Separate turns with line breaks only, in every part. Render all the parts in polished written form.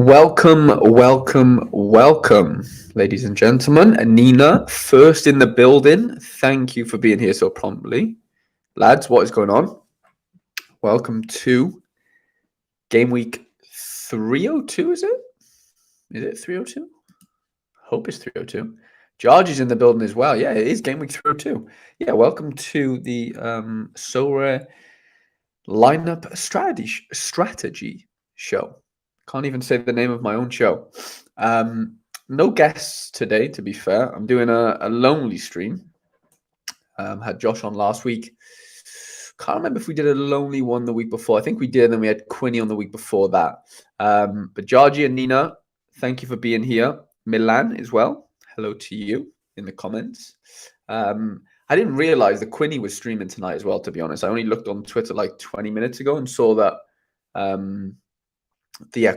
Welcome, ladies and gentlemen. Nina, first in the building. Thank you for being here so promptly. Lads, what is going on? Welcome to Gameweek 302, is it? Is it 302? Hope it's 302. George is in the building as well. Yeah, it is Gameweek 302. Yeah, welcome to the Sorare Lineup Strategy show. Can't even say the name of my own show. No guests today, to be fair. I'm doing a lonely stream. Had Josh on last week. Can't remember if we did a lonely one the week before. I think we did, and then we had Quinny on the week before that. But Georgie and Nina, thank you for being here. Milan as well. Hello to you in the comments. I didn't realize that Quinny was streaming tonight as well, to be honest. I only looked on Twitter like 20 minutes ago and saw that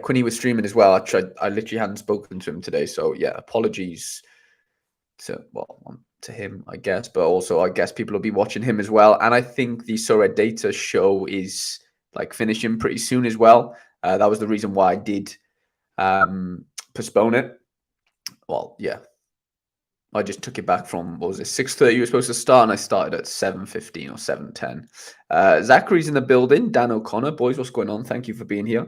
Quinny was streaming as well. I literally hadn't spoken to him today. So yeah, apologies to him, I guess, but also I guess people will be watching him as well. And I think the Sorare Data show is like finishing pretty soon as well. That was the reason why I did postpone it. Well, yeah. I just took it back from, what was it, 6:30 you were supposed to start, and I started at 7:15 or 7:10. Zachary's in the building. Dan O'Connor. Boys, what's going on? Thank you for being here.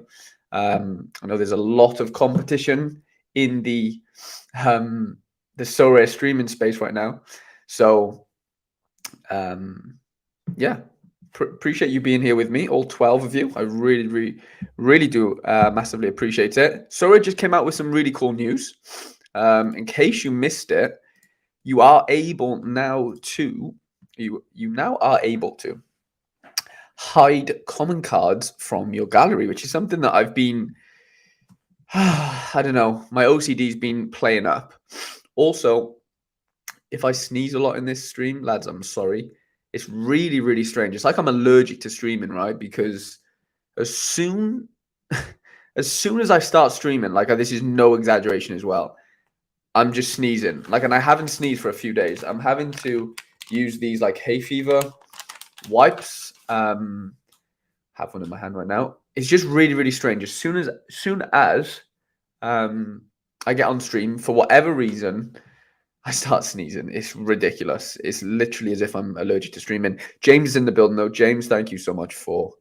I know there's a lot of competition in the Sorare streaming space right now. So, yeah, appreciate you being here with me, all 12 of you. I really do massively appreciate it. Sorare just came out with some really cool news. In case you missed it, you are able now to hide common cards from your gallery, which is something that I've been I don't know, my OCD's been playing up. Also, if I sneeze a lot in this stream, lads, I'm sorry. It's really strange. It's like I'm allergic to streaming, right? Because as soon as I start streaming, like this is no exaggeration as well, I'm just sneezing. And I haven't sneezed for a few days. I'm having to use these like hay fever wipes. Have one in my hand right now. It's just really strange. As soon as I get on stream, for whatever reason, I start sneezing. It's ridiculous. It's literally as if I'm allergic to streaming. James is in the building though. James, thank you so much for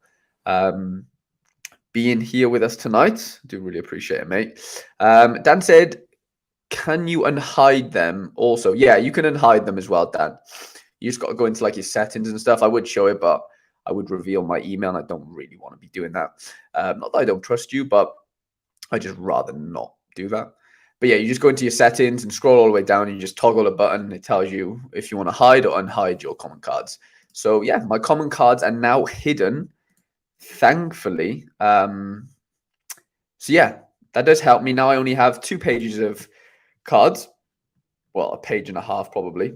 being here with us tonight. I do really appreciate it, mate. Dan said, can you unhide them also? Yeah, you can unhide them as well, Dan. You just got to go into like your settings and stuff. I would show it, but I would reveal my email, and I don't really want to be doing that. Not that I don't trust you, but I just rather not do that. But yeah, you just go into your settings and scroll all the way down, and you just toggle a button, and it tells you if you want to hide or unhide your common cards. So yeah, my common cards are now hidden, thankfully. So yeah, that does help me. Now I only have 2 pages of cards. Well, a page and a half probably.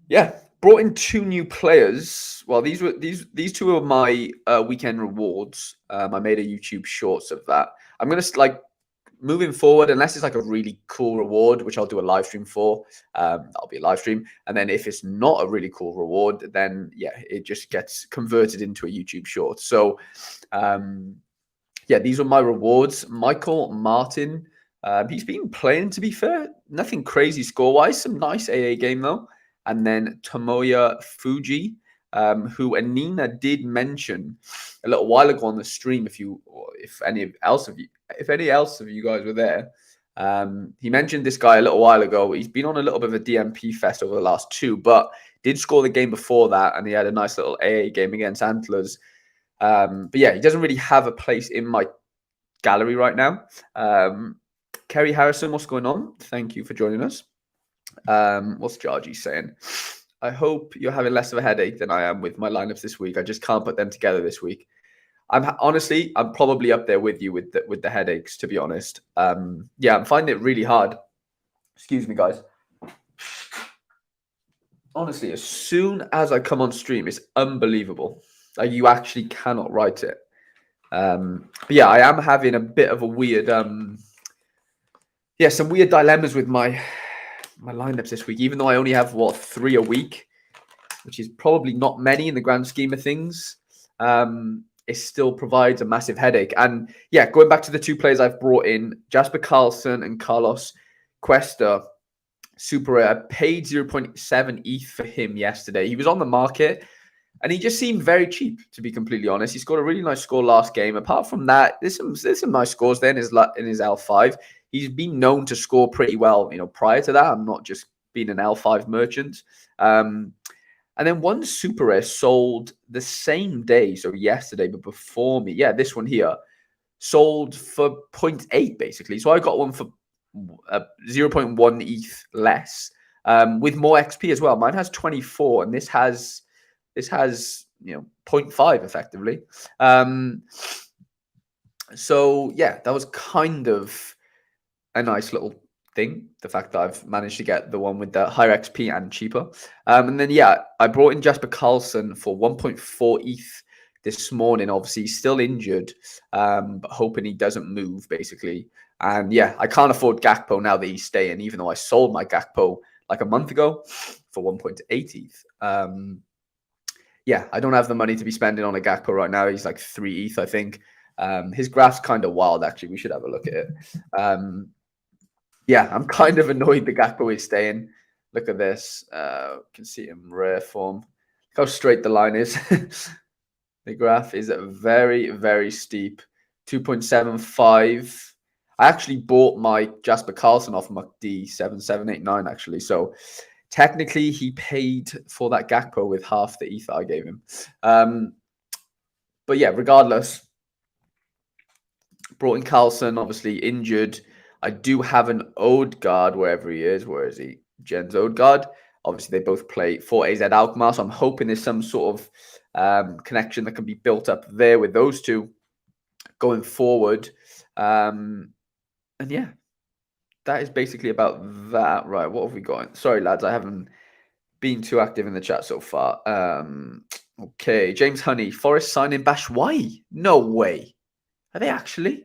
Yeah, brought in 2 new players. Well, these 2 are my weekend rewards. I made a YouTube shorts of that. I'm gonna moving forward, unless it's like a really cool reward, which I'll do a live stream for. That'll be a live stream. And then if it's not a really cool reward, then yeah, it just gets converted into a YouTube short. So yeah, these are my rewards. Michael Martin. He's been playing, to be fair. Nothing crazy score-wise. Some nice AA game, though. And then Tomoya Fuji, who Anina did mention a little while ago on the stream. If any else of you guys were there, he mentioned this guy a little while ago. He's been on a little bit of a DMP fest over the last 2, but did score the game before that, and he had a nice little AA game against Antlers. But yeah, he doesn't really have a place in my gallery right now. Kerry Harrison, what's going on? Thank you for joining us. What's Georgie saying? I hope you're having less of a headache than I am with my lineups this week. I just can't put them together this week. I'm probably up there with you with the headaches, to be honest. Yeah, I'm finding it really hard. Excuse me, guys. Honestly, as soon as I come on stream, it's unbelievable. Like, you actually cannot write it. But yeah, I am having a bit of a weird, some weird dilemmas with my lineups this week, even though I only have 3 a week, which is probably not many in the grand scheme of things. it still provides a massive headache. And yeah, going back to the two players I've brought in, Jasper Carlson and Carlos Cuesta, super rare. I paid 0.7 ETH for him yesterday. He was on the market and he just seemed very cheap, to be completely honest. He scored a really nice score last game. Apart from that, there's some nice scores there in his L5. He's been known to score pretty well, prior to that. I'm not just being an L5 merchant. And then one super rare sold the same day, so yesterday, but before me. Yeah, this one here sold for 0.8 basically. So I got one for 0.1 ETH less, with more XP as well. Mine has 24, and this has 0.5 effectively. So yeah, that was kind of a nice little thing, the fact that I've managed to get the one with the higher XP and cheaper. And then yeah, I brought in Jasper Carlson for 1.4 ETH this morning. Obviously he's still injured, but hoping he doesn't move basically. And yeah, I can't afford Gakpo now that he's staying, even though I sold my Gakpo like a month ago for 1.8 ETH. Yeah, I don't have the money to be spending on a Gakpo right now. He's like 3 ETH, I think. His graph's kind of wild, actually. We should have a look at it. Yeah, I'm kind of annoyed the Gakpo is staying. Look at this. You can see it in rare form. Look how straight the line is. The graph is very, very steep. 2.75. I actually bought my Jasper Carlson off MUCD7789, actually. So technically, he paid for that Gakpo with half the ETH I gave him. But yeah, regardless, brought in Carlson, obviously injured. I do have an Odegaard wherever he is. Where is he? Jens Odegaard. Obviously, they both play for AZ Alkmaar, so I'm hoping there's some sort of connection that can be built up there with those two going forward. And yeah, that is basically about that. Right, what have we got? Sorry, lads, I haven't been too active in the chat so far. Okay, James Honey, Forest signing Bashwai. No way. Are they actually?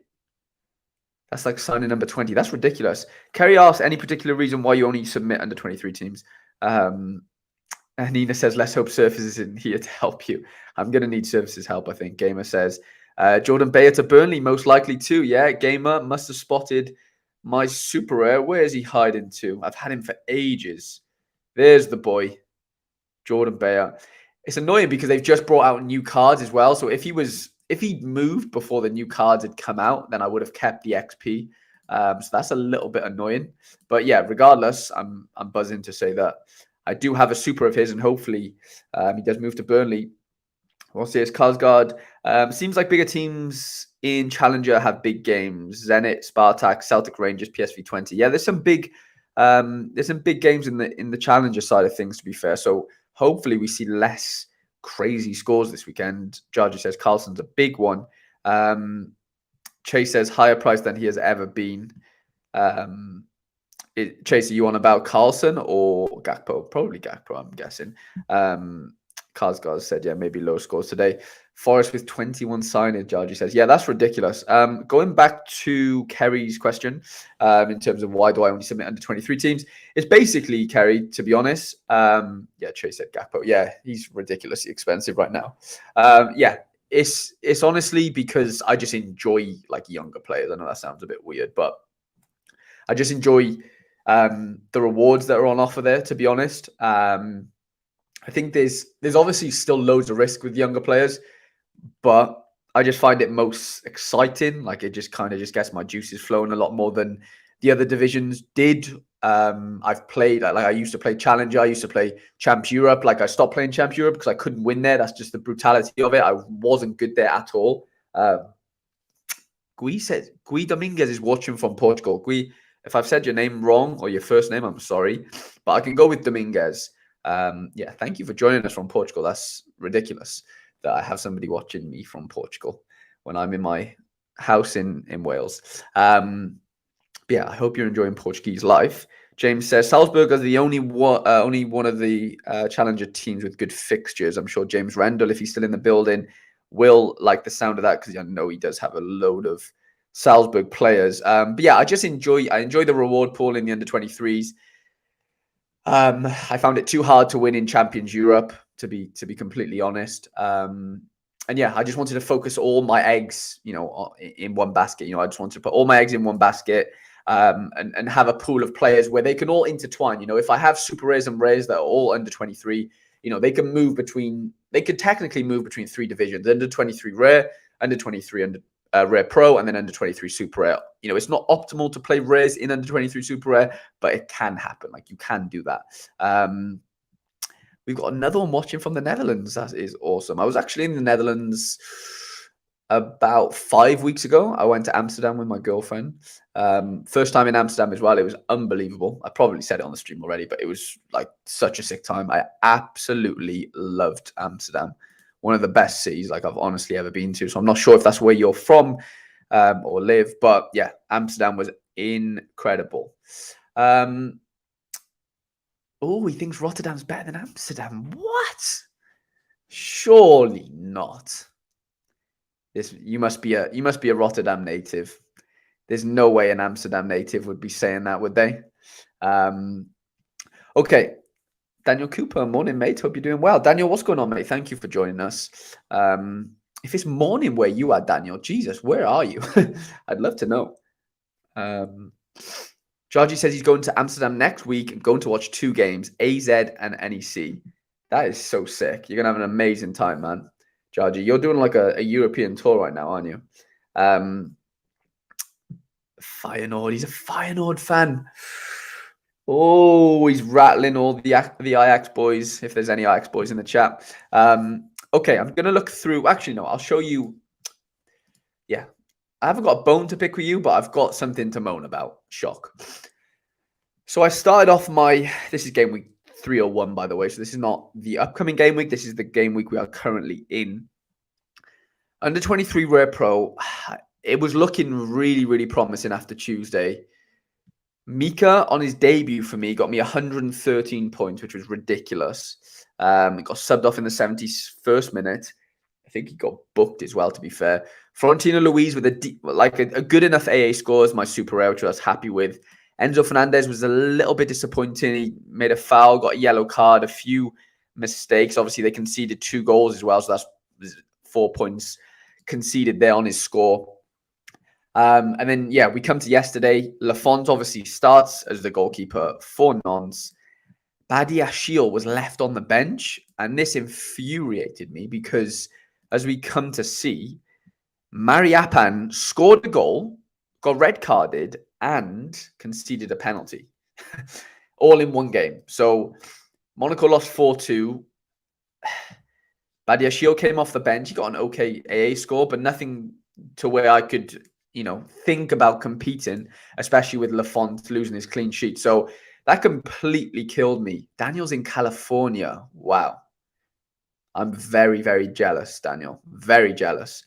That's like signing number 20. That's ridiculous. Kerry asks, any particular reason why you only submit under 23 teams? And Nina says, let's hope Surface is in here to help you. I'm going to need Surface's help, I think. Gamer says, Jordan Bayer to Burnley, most likely too. Yeah, Gamer must have spotted my super rare. Where is he hiding to? I've had him for ages. There's the boy, Jordan Bayer. It's annoying because they've just brought out new cards as well. So if he'd moved before the new cards had come out, then I would have kept the XP. So that's a little bit annoying. But yeah, regardless, I'm buzzing to say that I do have a super of his, and hopefully he does move to Burnley. We'll see. It's Karsgaard. Seems like bigger teams in Challenger have big games. Zenit, Spartak, Celtic Rangers, PSV 20. Yeah, there's some big games in the Challenger side of things, to be fair. So hopefully we see less crazy scores this weekend. Jargy says Carlson's a big one. Chase says higher price than he has ever been. Chase, are you on about Carlson or Gakpo? Probably Gakpo, I'm guessing. Karsgaard said, yeah, maybe low scores today. Forest with 21 signage, Jargy says. Yeah, that's ridiculous. Going back to Kerry's question, in terms of why do I only submit under 23 teams, it's basically, Kerry, to be honest, yeah, Chase said Gakpo. Yeah, he's ridiculously expensive right now. Yeah, it's honestly because I just enjoy like younger players. I know that sounds a bit weird, but I just enjoy the rewards that are on offer there, to be honest. I think there's obviously still loads of risk with younger players, but I just find it most exciting. Like it just kind of just gets my juices flowing a lot more than the other divisions did. I've played, like I used to play Challenger. I used to play Champs Europe. Like I stopped playing Champs Europe because I couldn't win there. That's just the brutality of it. I wasn't good there at all. Gui Dominguez is watching from Portugal. Gui, if I've said your name wrong or your first name, I'm sorry, but I can go with Dominguez. Yeah, thank you for joining us from Portugal. That's ridiculous that I have somebody watching me from Portugal when I'm in my house in Wales. Yeah, I hope you're enjoying Portuguese life. James says Salzburg are the only one of the challenger teams with good fixtures. I'm sure James Rendell, if he's still in the building, will like the sound of that because I know he does have a load of Salzburg players. But yeah, I enjoy the reward pool in the under 23s. I found it too hard to win in Champions Europe, to be completely honest. yeah, I just wanted to focus all my eggs, in one basket. I just wanted to put all my eggs in one basket, and have a pool of players where they can all intertwine. If I have super rares and rares that are all under 23, they could technically move between three divisions: under 23 rare, under 23 under rare pro, and then under 23 super rare. It's not optimal to play rares in under 23 super rare, but it can happen. Like, you can do that. We've got another one watching from the Netherlands. That is awesome. I was actually in the Netherlands about 5 weeks ago. I went to Amsterdam with my girlfriend. First time in Amsterdam as well. It was unbelievable. I probably said it on the stream already, but it was like such a sick time. I absolutely loved Amsterdam. One of the best cities like I've honestly ever been to. So I'm not sure if that's where you're from or live, but yeah, Amsterdam was incredible. Oh, he thinks Rotterdam's better than Amsterdam. What? Surely not. You must be a Rotterdam native. There's no way an Amsterdam native would be saying that, would they? Okay. Daniel Cooper, morning, mate. Hope you're doing well. Daniel, what's going on, mate? Thank you for joining us. If it's morning where you are, Daniel, Jesus, where are you? I'd love to know. Georgie says he's going to Amsterdam next week and going to watch 2 games, AZ and NEC. That is so sick. You're going to have an amazing time, man. Georgie, you're doing like a European tour right now, aren't you? Feyenoord. He's a Feyenoord fan. Oh, he's rattling all the Ajax boys, if there's any Ajax boys in the chat. Okay, I'm going to look through. Actually, no, I'll show you. Yeah, I haven't got a bone to pick with you, but I've got something to moan about. Shock. So I started off this is Gameweek 301, by the way. So this is not the upcoming game week. This is the game week we are currently in. Under 23 Rare Pro, it was looking really, really promising after Tuesday. Mika, on his debut for me, got me 113 points, which was ridiculous. It got subbed off in the 71st minute. I think he got booked as well, to be fair. Florentino Luis with a good enough AA score as my super rare, which I was happy with. Enzo Fernandez was a little bit disappointing. He made a foul, got a yellow card, a few mistakes. Obviously, they conceded 2 goals as well, so that's 4 points conceded there on his score. And then, yeah, we come to yesterday. Lafont obviously starts as the goalkeeper for Nantes. Badiashile was left on the bench, and this infuriated me because, as we come to see, Mariappan scored a goal, got red carded, and conceded a penalty. All in one game. So Monaco lost 4-2. Badiashile came off the bench. He got an okay AA score, but nothing to where I could, think about competing, especially with Lafont losing his clean sheet. So that completely killed me. Daniel's in California. Wow. I'm very, very jealous, Daniel. Very jealous.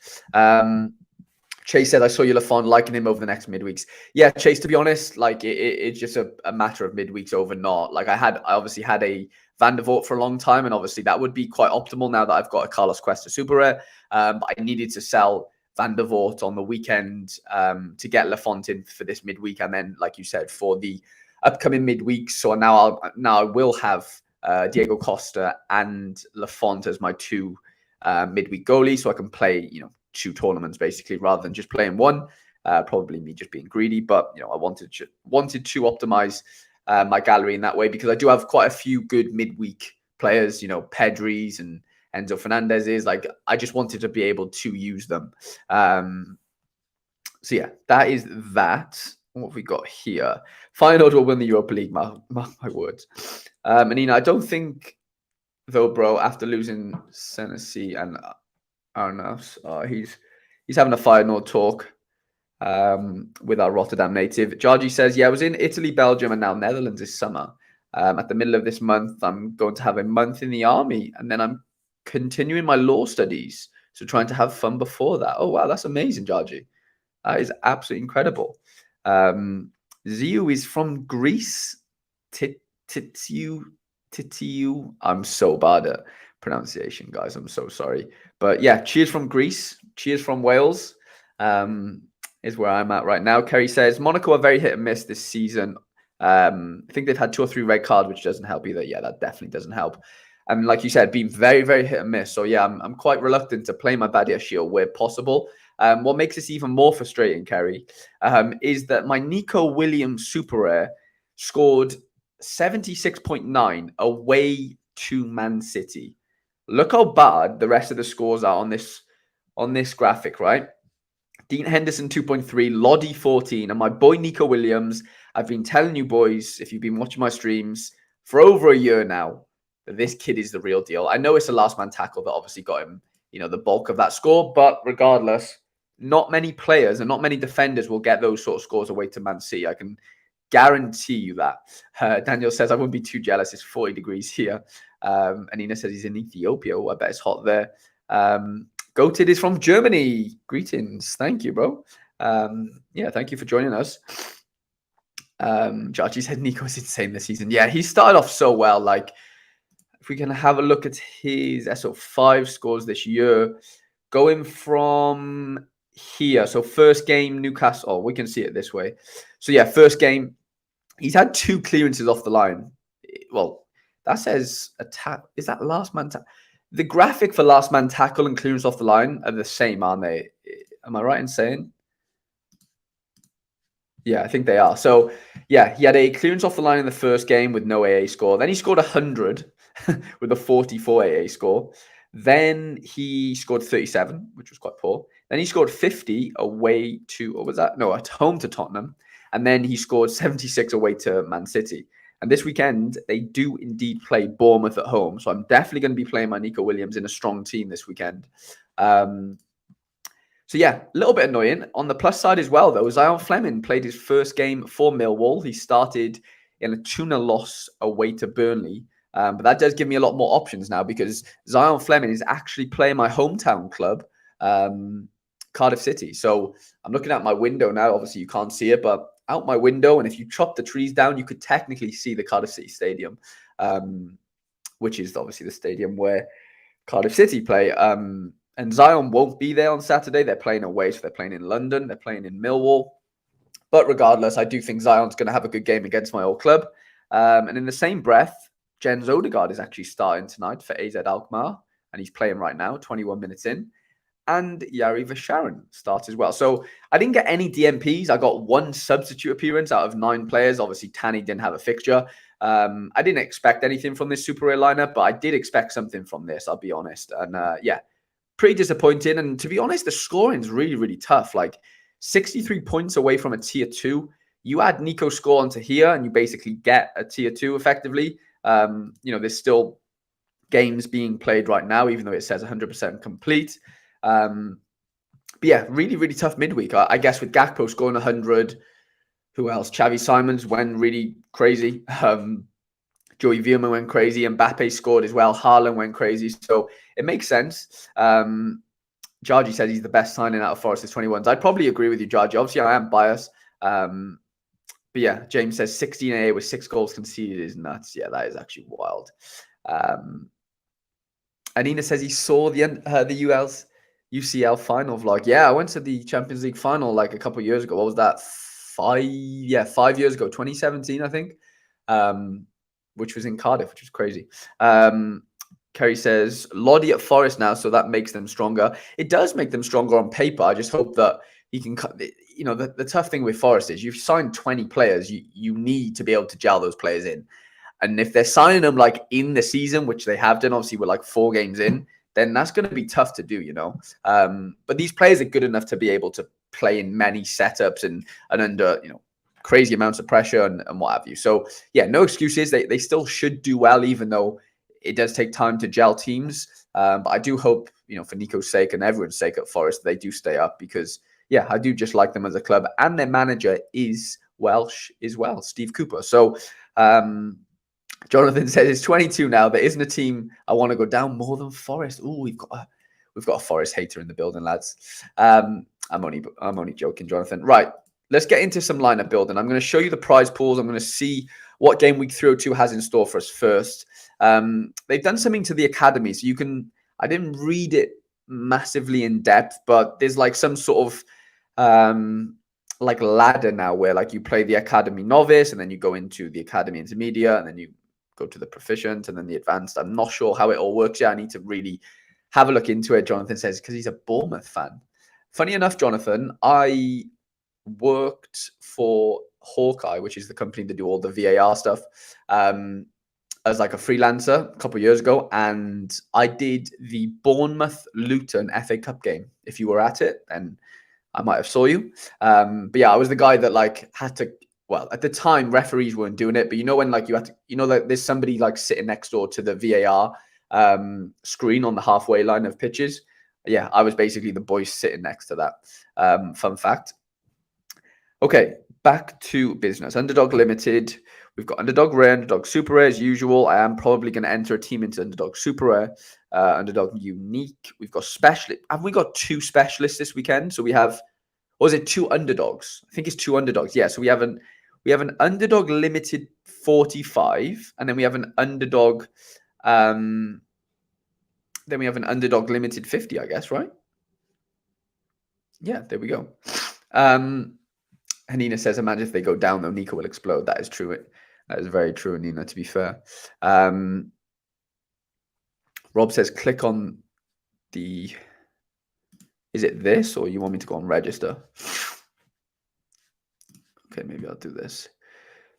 Chase said, I saw you, Lafont, liking him over the next midweeks. Yeah, Chase, to be honest, like it's just a matter of midweeks over not. Like I obviously had a Van der Voort for a long time, and obviously that would be quite optimal now that I've got a Carlos Cuesta super rare. But I needed to sell Van der Voort on the weekend to get Lafont in for this midweek, and then, like you said, for the upcoming midweek. So now I will have Diego Costa and Lafont as my 2 midweek goalies, so I can play 2 tournaments basically rather than just playing one. Probably me just being greedy, but I wanted to optimize my gallery in that way, because I do have quite a few good midweek players, Pedri's and Enzo Fernandez's. Like, I just wanted to be able to use them. So yeah, that is that. What have we got here? Feyenoord will win the Europa League. Mark my words. And I don't think, though, bro, after losing Senesi and Arnavs, he's having a Feyenoord talk with our Rotterdam native. Georgie says, yeah, I was in Italy, Belgium, and now Netherlands this summer. At the middle of this month, I'm going to have a month in the army, and then I'm continuing my law studies. So trying to have fun before that. Oh, wow, that's amazing, Georgie. That is absolutely incredible. Ziu is from Greece. Titiu. I'm so bad at pronunciation, guys. I'm so sorry. But yeah, cheers from Greece. Cheers from Wales. Is where I'm at right now. Kerry says, Monaco are very hit and miss this season. I think they've had 2 or 3 red cards, which doesn't help either. Yeah, that definitely doesn't help. And like you said, been very, very hit and miss. So yeah, I'm quite reluctant to play my Badia Shield where possible. What makes this even more frustrating, Kerry, is that my Nico Williams Super Rare scored 76.9 away to Man City. Look how bad the rest of the scores are on this graphic, right? Dean Henderson 2.3, Loddy 14, and my boy Nico Williams. I've been telling you boys, if you've been watching my streams for over a year now, that this kid is the real deal. I know it's a last man tackle that obviously got him, the bulk of that score, but regardless, not many players and not many defenders will get those sort of scores away to Man City. I can guarantee you that. Daniel says, I wouldn't be too jealous. It's 40 degrees here. And Ina says he's in Ethiopia. Oh, I bet it's hot there. Goated is from Germany. Greetings. Thank you, bro. Yeah, thank you for joining us. Jaji said Nico's insane this season. Yeah, he started off so well. Like, if we can have a look at his SO5 scores this year, going from here. So first game, Newcastle. Oh, we can see it this way. So yeah, first game, he's had 2 clearances off the line. Well, that says attack. Is that last man tackle? The graphic for last man tackle and clearance off the line are the same, aren't they? Am I right in saying? Yeah, I think they are. So, yeah, he had a clearance off the line in the first game with no AA score. Then he scored 100 with a 44 AA score. Then he scored 37, which was quite poor. Then he scored 50 away to, what was that? No, at home to Tottenham. And then he scored 76 away to Man City. And this weekend, they do indeed play Bournemouth at home. So I'm definitely going to be playing my Nico Williams in a strong team this weekend. So yeah, a little bit annoying. On the plus side as well, though, Zion Fleming played his first game for Millwall. He started in a 2-0 loss away to Burnley. But that does give me a lot more options now because Zion Fleming is actually playing my hometown club, Cardiff City. So I'm looking out my window now. Obviously, you can't see it, but out my window, and if you chop the trees down, you could technically see the Cardiff City Stadium, which is obviously the stadium where Cardiff City play. And Zion won't be there on Saturday. They're playing away, so they're playing in London. They're playing in Millwall. But regardless, I do think Zion's going to have a good game against my old club. And in the same breath, Jens Odegaard is actually starting tonight for AZ Alkmaar, and he's playing right now, 21 minutes in. And Yari Vasharan starts as well. So I didn't get any DMPs. I got 1 substitute appearance out of 9 players. Obviously, Tanny didn't have a fixture. I didn't expect anything from this Super Rare lineup, but I did expect something from this, I'll be honest. And yeah, pretty disappointing. And to be honest, the scoring's really, really tough. Like 63 points away from a tier 2. You add Nico's score onto here and you basically get a tier 2 effectively. There's still games being played right now, even though it says 100% complete. But yeah, really, really tough midweek. I guess with Gakpo scoring 100, who else? Xavi Simons went really crazy. Joey Veerman went crazy. Mbappe scored as well. Haaland went crazy. So it makes sense. Jargy said he's the best signing out of Forest's 21s. I'd probably agree with you, Jargy. Obviously, I am biased. But yeah, James says 16 AA with 6 goals conceded is nuts. Yeah, that is actually wild. Anina says he saw the UCL final vlog. Yeah, I went to the Champions League final like a couple of years ago. What was that? 5 years ago, 2017, I think. Which was in Cardiff, which was crazy. Kerry says, Loddy at Forest now, so that makes them stronger. It does make them stronger on paper. I just hope that he can, the tough thing with Forest is you've signed 20 players. You need to be able to gel those players in. And if they're signing them like in the season, which they have done, obviously we're like 4 games in, then that's going to be tough to do, But these players are good enough to be able to play in many setups and under, crazy amounts of pressure and what have you. So yeah, no excuses. They still should do well, even though it does take time to gel teams. But I do hope, for Nico's sake and everyone's sake at Forest, they do stay up because, yeah, I do just like them as a club. And their manager is Welsh as well, Steve Cooper. So Jonathan says it's 22 now. There isn't a team I want to go down more than Forest. Oh, we've got a Forest hater in the building, lads. I'm only joking, Jonathan. Right. Let's get into some lineup building. I'm going to show you the prize pools. I'm going to see what Gameweek 302 has in store for us first. They've done something to the academy. So I didn't read it massively in depth, but there's like some sort of like ladder now where like you play the academy novice and then you go into the academy intermediate and then you go to the proficient and then the advanced. I'm not sure how it all works yet. I need to really have a look into it. Jonathan says, because he's a Bournemouth fan. Funny enough, Jonathan, I worked for Hawkeye, which is the company that do all the VAR stuff, as like a freelancer a couple of years ago, and I did the Bournemouth Luton FA Cup game. If you were at it, then I might have saw you. But yeah, I was the guy that like had to. Well, at the time, referees weren't doing it, but you know when like you had to, you know, like there's somebody like sitting next door to the VAR screen on the halfway line of pitches. Yeah, I was basically the boy sitting next to that. Fun fact. Okay, back to business. Underdog Limited. We've got Underdog Rare, Underdog Super Rare as usual. I am probably going to enter a team into Underdog Super Rare, Underdog Unique. We've got Specialist. Have we got 2 Specialists this weekend? So we have, or is it 2 Underdogs? I think it's 2 Underdogs. Yeah, so we have an Underdog Limited 45, and then we have an Underdog, then we have an Underdog Limited 50, I guess, right? Yeah, there we go. Hanina says, imagine if they go down, though, Nico will explode. That is true. That is very true, Nina, to be fair. Rob says, click on the... Is it this, or you want me to go on register? Okay, maybe I'll do this.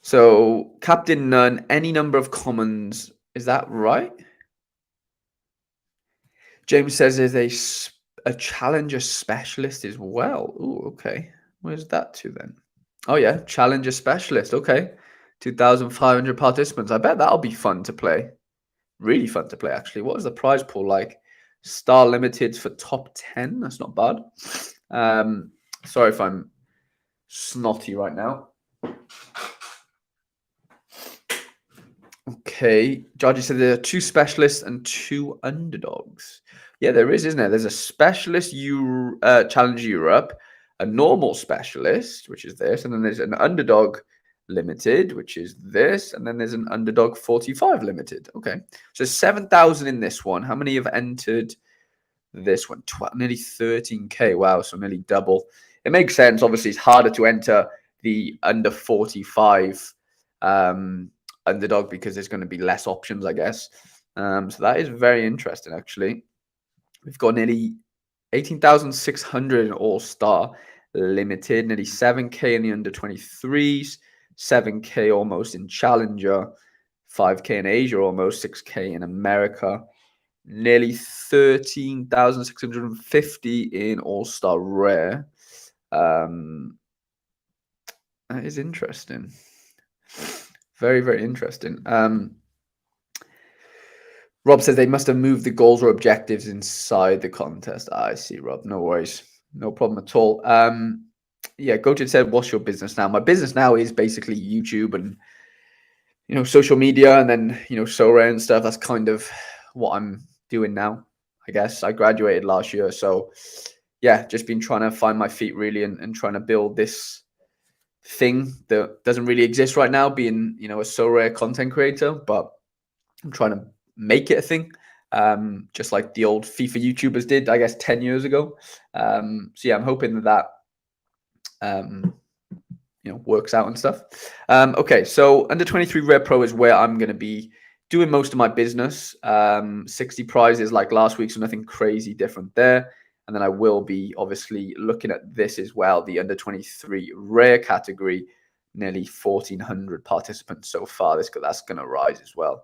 So, Captain None, any number of commons. Is that right? James says there's a Challenger Specialist as well. Oh, okay. Where's that to then? Oh, yeah. Challenger Specialist. Okay. 2,500 participants. I bet that'll be fun to play. Really fun to play, actually. What is the prize pool like? Star Limited for top 10. That's not bad. Sorry if I'm snotty right now. Okay. Georgie said there are 2 specialists and 2 underdogs. Yeah, there is, isn't there? There's a specialist Challenger Europe, a normal specialist, which is this, and then there's an underdog limited, which is this, and then there's an underdog 45 limited. Okay, so 7,000 in this one. How many have entered this one? Nearly 13k. Wow, so nearly double. It makes sense. Obviously, it's harder to enter the under 45 underdog because there's going to be less options, I guess. So that is very interesting, actually. We've got nearly 18,600 in All-Star Limited, nearly 7k in the under 23s, 7k almost in Challenger, 5k in Asia, almost 6k in America, nearly 13,650 in All-Star Rare. That is interesting. Very, very interesting. Rob says they must have moved the goals or objectives inside the contest. I see, Rob. No worries. No problem at all. Yeah, Goated said, what's your business now? My business now is basically YouTube and, you know, social media and then, you know, Sorare and stuff. That's kind of what I'm doing now, I guess. I graduated last year. So, yeah, just been trying to find my feet really and trying to build this thing that doesn't really exist right now, being, you know, a Sorare content creator. But I'm trying to make it a thing, just like the old FIFA YouTubers did, I guess, 10 years ago. So yeah, I'm hoping that you know, works out and stuff. Okay, so under 23 Rare Pro is where I'm going to be doing most of my business. 60 prizes like last week, so nothing crazy different there. And then I will be obviously looking at this as well, the under 23 Rare category, nearly 1,400 participants so far. That's going to rise as well.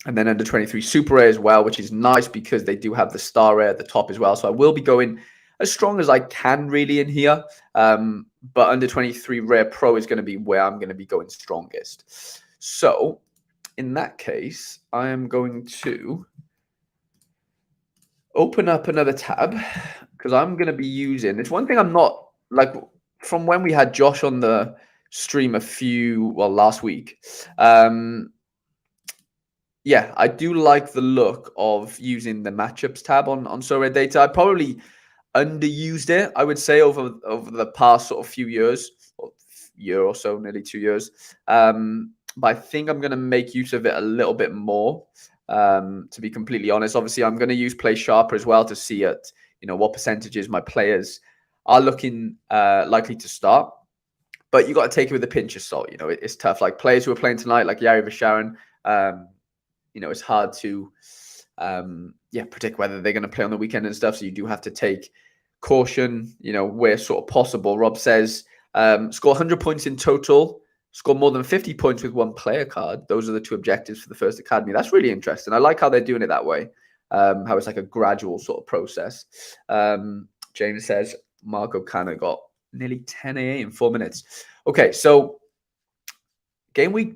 And then under 23 Super Rare as well, which is nice because they do have the Star Rare at the top as well. So I will be going as strong as I can really in here. But under 23 Rare Pro is going to be where I'm going to be going strongest. So in that case, I am going to open up another tab because I'm going to be using, it's one thing I'm not, like from when we had Josh on the stream last week, yeah, I do like the look of using the matchups tab on Sorare Data. I probably underused it, I would say, over the past sort of few years, or year or so, nearly 2 years. But I think I'm going to make use of it a little bit more, to be completely honest. Obviously, I'm going to use Play Sharper as well to see at, you know, what percentages my players are looking likely to start. but you got to take it with a pinch of salt. You know, it's tough. Like players who are playing tonight, like Yari Vasharan, you know, it's hard to predict whether they're going to play on the weekend and stuff. So you do have to take caution, you know, where sort of possible. Rob says, score 100 points in total, score more than 50 points with one player card. Those are the two objectives for the first academy. That's really interesting. I like how they're doing it that way. How it's like a gradual sort of process. James says, Marco Cana got nearly 10 AA in 4 minutes. Okay, so Gameweek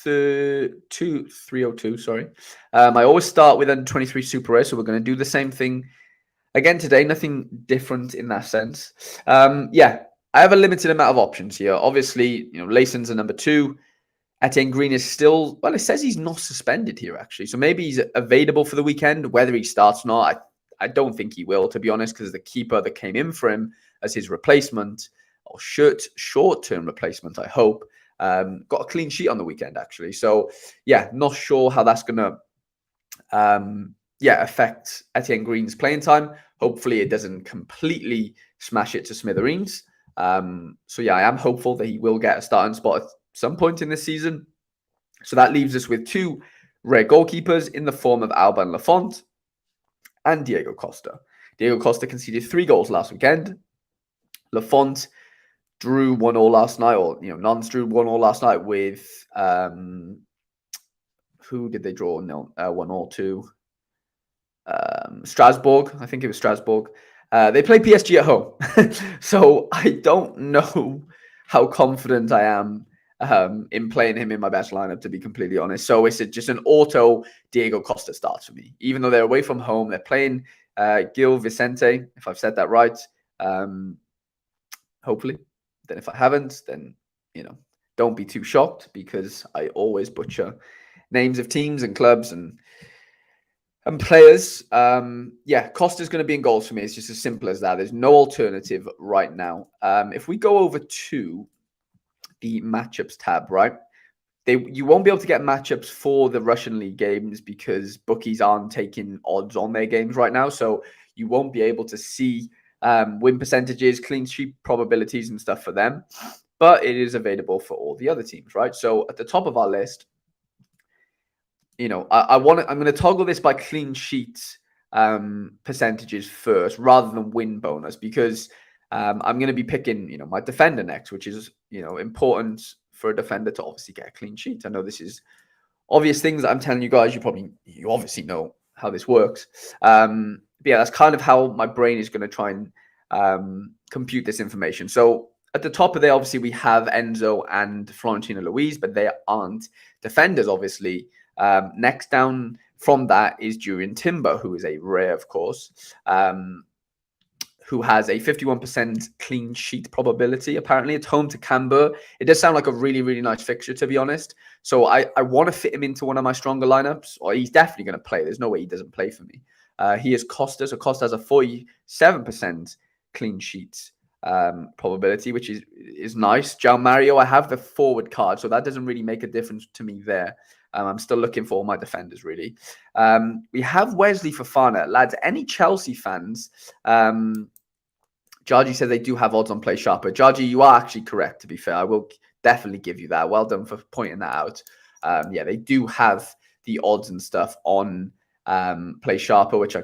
302, sorry. I always start with under 23 Super Rare, so we're going to do the same thing again today. Nothing different in that sense. Yeah, I have a limited amount of options here. Obviously, you know, Layson's a number 2. Etienne Green is still, well, it says he's not suspended here, actually. So maybe he's available for the weekend. Whether he starts or not, I don't think he will, to be honest, because the keeper that came in for him as his replacement, or short-term replacement, I hope, got a clean sheet on the weekend, actually. So, yeah, not sure how that's going to, affect Etienne Green's playing time. Hopefully it doesn't completely smash it to smithereens. So, yeah, I am hopeful that he will get a starting spot at some point in this season. So that leaves us with 2 rare goalkeepers in the form of Alban Lafont and Diego Costa. Diego Costa conceded 3 goals last weekend. Lafont drew 1-1 last night, or, you know, Nons drew 1-1 last night with, who did they draw 1-1 to? Strasbourg. I think it was Strasbourg. They play PSG at home. So I don't know how confident I am in playing him in my best lineup, to be completely honest. So it's just an auto Diego Costa start for me. Even though they're away from home, they're playing Gil Vicente, if I've said that right. Hopefully. Then if I haven't, then, you know, don't be too shocked, because I always butcher names of teams and clubs and players. Costa's going to be in goals for me. It's just as simple as that. There's no alternative right now. If we go over to the matchups tab, right? You won't be able to get matchups for the Russian League games because bookies aren't taking odds on their games right now. So you won't be able to see win percentages, clean sheet probabilities and stuff for them. But it is available for all the other teams, right? So at the top of our list, you know, I'm going to toggle this by clean sheet percentages first rather than win bonus, because I'm going to be picking, you know, my defender next, which is, you know, important for a defender to obviously get a clean sheet. I know this is obvious things that I'm telling you guys. You obviously know how this works. But yeah, that's kind of how my brain is going to try and compute this information. So at the top of there, obviously, we have Enzo and Florentino Luis, but they aren't defenders, obviously. Next down from that is Jurien Timber, who is a rare, of course, who has a 51% clean sheet probability. Apparently, it's home to Camber. It does sound like a really, really nice fixture, to be honest. So I want to fit him into one of my stronger lineups, or he's definitely going to play. There's no way he doesn't play for me. He is Costa. So Costa has a 47% clean sheet probability, which is nice. João Mario, I have the forward card, so that doesn't really make a difference to me there. I'm still looking for all my defenders, really. We have Wesley Fofana. Lads, any Chelsea fans? Jargy said they do have odds on Play Sharper. Jargy, you are actually correct, to be fair. I will definitely give you that. Well done for pointing that out. Yeah, they do have the odds and stuff on Play Sharper, which I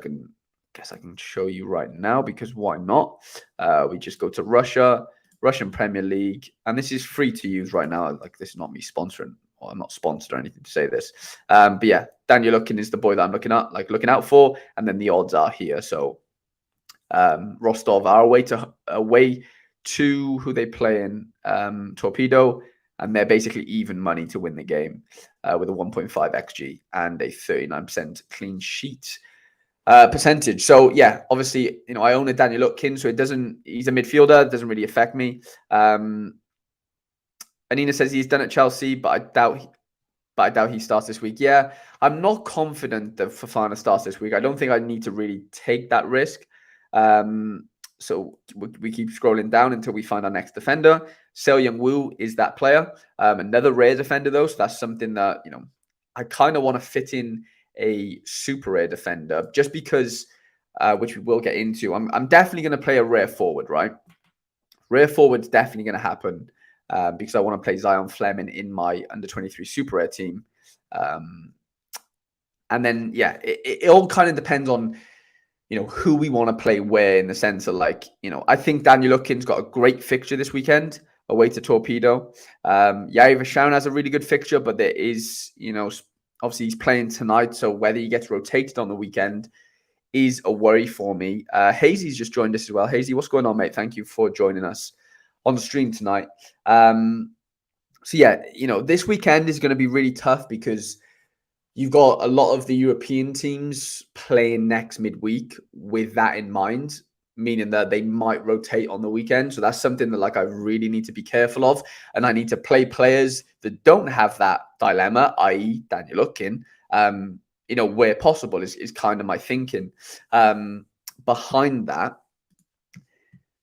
guess I can show you right now, because why not? We just go to Russian Premier League, and this is free to use right now. Like, this is not me sponsoring, or I'm not sponsored or anything to say this. But yeah, Daniel Lukin is the boy that I'm looking out for, and then the odds are here. So Rostov are away to who they play in, Torpedo, and they're basically even money to win the game with a 1.5 xG and a 39% clean sheet percentage. So yeah, obviously, you know, I own a Daniel Lutkin, so he's a midfielder, doesn't really affect me. Anina says he's done at Chelsea, but I doubt he starts this week. Yeah, I'm not confident that Fofana starts this week. I don't think I need to really take that risk. So we keep scrolling down until we find our next defender. Seo Young-woo is that player. Another rare defender, though, so that's something that, you know, I kind of want to fit in a super rare defender, just because, which we will get into. I'm definitely going to play a rare forward, right? Rare forward's definitely going to happen. because I want to play Zion Fleming in my under 23 Super Rare team. And then, yeah, it all kind of depends on, who we want to play where, in the sense of like, I think Daniel Ukin's got a great fixture this weekend away to Torpedo. Yair Vashon has a really good fixture, but there is, obviously he's playing tonight. So whether he gets rotated on the weekend is a worry for me. Hazy's just joined us as well. Hazy, what's going on, mate? Thank you for joining us on the stream tonight. So yeah, this weekend is going to be really tough because you've got a lot of the European teams playing next midweek with that in mind, meaning that they might rotate on the weekend. So that's something that I really need to be careful of. And I need to play players that don't have that dilemma, i.e. Daniel Ukin, where possible is kind of my thinking behind that.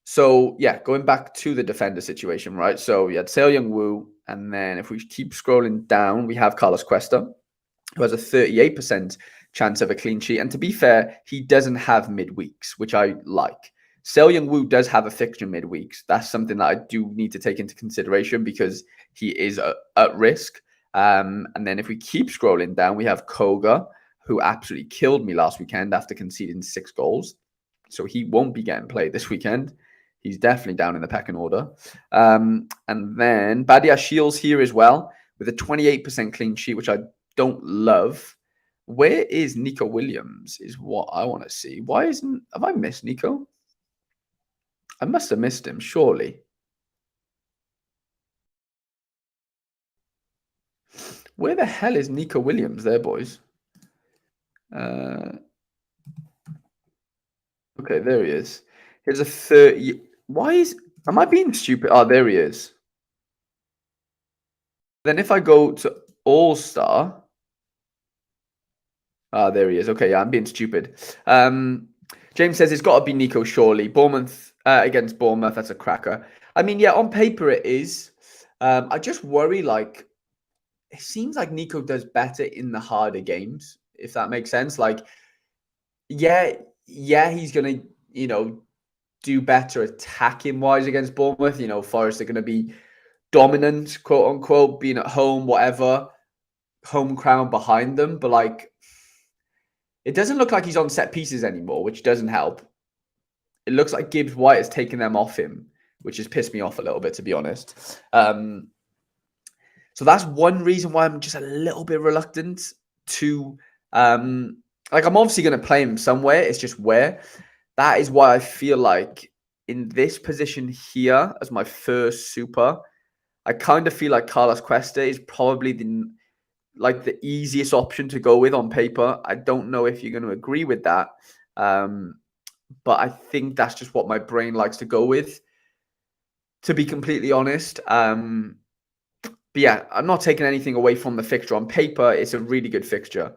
So yeah, going back to the defender situation, right? So you had Seo Young-woo, and then if we keep scrolling down, we have Carlos Cuesta, who has a 38% chance of a clean sheet. And to be fair, he doesn't have midweeks, which I like. Seo Young-woo does have a fixture midweeks. That's something that I do need to take into consideration because he is at risk. And then if we keep scrolling down, we have Koga, who absolutely killed me last weekend after conceding 6 goals. So he won't be getting played this weekend. He's definitely down in the pecking order. And then Badia Shields here as well with a 28% clean sheet, which I don't love. Where is Nico Williams is what I want to see. Have I missed Nico? I must have missed him, surely. Where the hell is Nico Williams there, boys? Okay, there he is. Here's a 30. Am I being stupid? Oh, there he is. Then if I go to All-Star, there he is. Okay, yeah, I'm being stupid. James says it's got to be Nico, surely. Bournemouth against Bournemouth, that's a cracker. I mean, yeah, on paper it is. I just worry, it seems like Nico does better in the harder games, if that makes sense. Yeah, he's going to, do better attacking-wise against Bournemouth. Forest are going to be dominant, quote-unquote, being at home, whatever. Home crowd behind them. But, it doesn't look like he's on set pieces anymore, which doesn't help. It looks like Gibbs White has taken them off him, which has pissed me off a little bit, to be honest. So that's one reason why I'm just a little bit reluctant to, I'm obviously going to play him somewhere. It's just where. That is why I feel like in this position here as my first super, I kind of feel like Carlos Cuesta is probably the easiest option to go with on paper. I don't know if you're going to agree with that. But I think that's just what my brain likes to go with, to be completely honest. But yeah, I'm not taking anything away from the fixture. On paper, it's a really good fixture.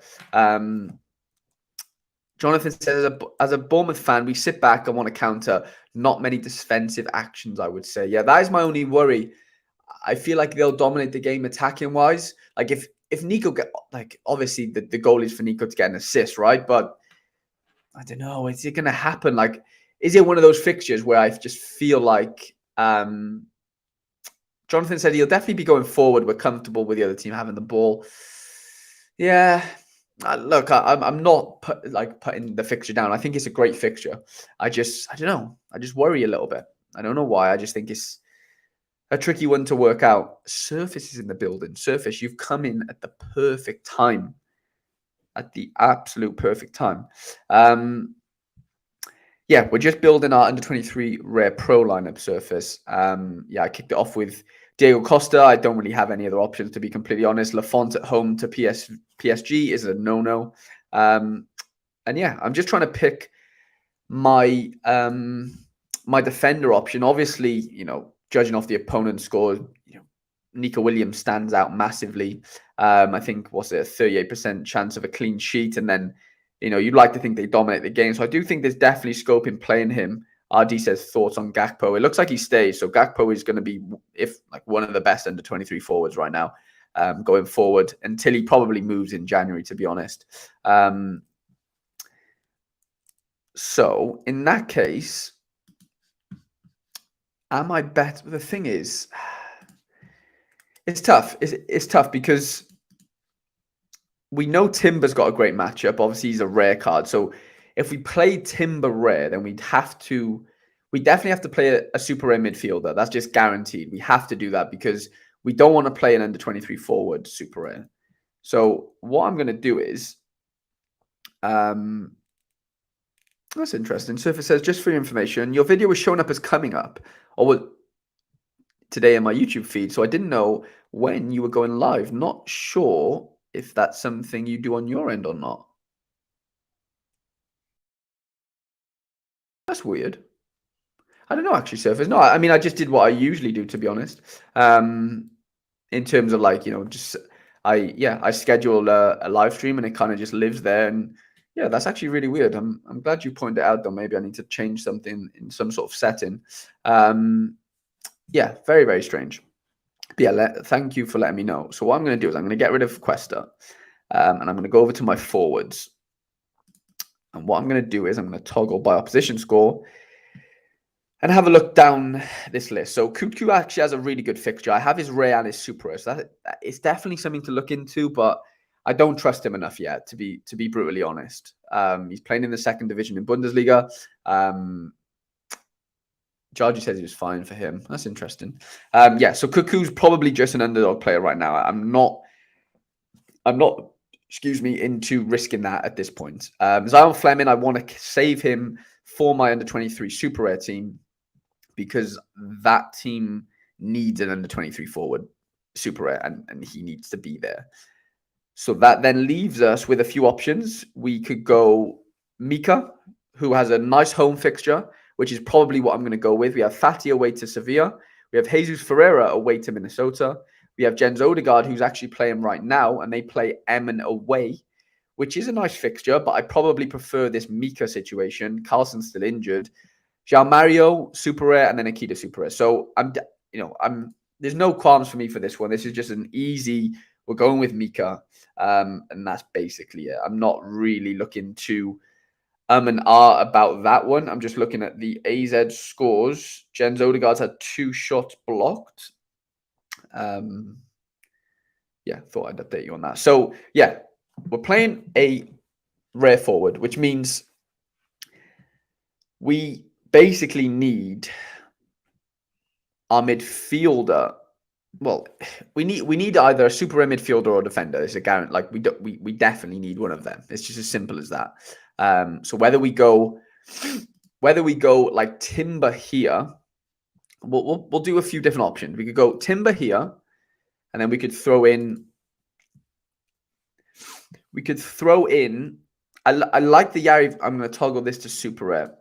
Jonathan says, as a Bournemouth fan, we sit back and want to counter. Not many defensive actions, I would say. Yeah, that is my only worry. I feel like they'll dominate the game attacking-wise. If Nico obviously the goal is for Nico to get an assist, right? But I don't know. Is it going to happen? Is it one of those fixtures where I just feel like Jonathan said he'll definitely be going forward. We're comfortable with the other team having the ball. Yeah. Look, I'm not putting the fixture down. I think it's a great fixture. I don't know. I just worry a little bit. I don't know why. I just think it's a tricky one to work out. Surface is in the building. Surface, you've come in at the perfect time. At the absolute perfect time. Yeah, we're just building our under 23 rare pro lineup. Surface. Yeah, I kicked it off with Diego Costa. I don't really have any other options, to be completely honest. Lafont at home to PSG is a no-no. And yeah, I'm just trying to pick my my defender option. Obviously, judging off the opponent's score, Nico Williams stands out massively. I think, what's it, a 38% chance of a clean sheet. And then, you'd like to think they dominate the game. So I do think there's definitely scope in playing him. RD says thoughts on Gakpo. It looks like he stays. So Gakpo is going to be, one of the best under 23 forwards right now, going forward, until he probably moves in January, to be honest. So in that case, am I better? The thing is, It's tough. It's tough because we know Timber's got a great matchup. Obviously, he's a rare card. So if we play Timber rare, then we definitely have to play a super rare midfielder. That's just guaranteed. We have to do that because we don't want to play an under 23 forward super rare. So what I'm going to do is, that's interesting. So if it says, just for your information, your video was showing up as coming up, or what, today in my YouTube feed. So I didn't know when you were going live. Not sure if that's something you do on your end or not. That's weird. I don't know, actually, Surface. No, I mean, I just did what I usually do, to be honest. In terms of like, just I schedule a live stream and it kind of just lives there. And yeah, that's actually really weird. I'm glad you pointed it out, though. Maybe I need to change something in some sort of setting. Yeah, very, very strange. But yeah, thank you for letting me know. So what I'm going to do is I'm going to get rid of Questa, and I'm going to go over to my forwards. And what I'm going to do is I'm going to toggle by opposition score and have a look down this list. So Cuckoo actually has a really good fixture. I have his rare and his super rare, so that it's definitely something to look into, but I don't trust him enough yet, to be brutally honest. He's playing in the second division in Bundesliga. Georgie says he was fine for him. That's interesting. Yeah, so Cuckoo's probably just an underdog player right now. I'm not, excuse me, into risking that at this point. Zion Fleming, I want to save him for my under 23 super rare team because that team needs an under 23 forward super rare, and he needs to be there. So that then leaves us with a few options. We could go Mika, who has a nice home fixture, which is probably what I'm going to go with. We have Fati away to Sevilla. We have Jesus Ferreira away to Minnesota. We have Jens Odegaard, who's actually playing right now, and they play Emmen away, which is a nice fixture, but I probably prefer this Mika situation. Carlson's still injured. Jean Mario, super rare, and then Akita, super rare. So there's no qualms for me for this one. This is just an easy, we're going with Mika, and that's basically it. I'm not really looking to and ah about that one. I'm just looking at the AZ scores. Jens Odegaard's had 2 shots blocked. Yeah, thought I'd update you on that. So yeah, we're playing a rare forward, which means we basically need our midfielder. Well, we need either a super rare midfielder or a defender. It's a guarantee. Like we definitely need one of them. It's just as simple as that. So whether we go like Timber here, we'll do a few different options. We could go Timber here, and then we could throw in. I like the Yari. I'm going to toggle this to super rare.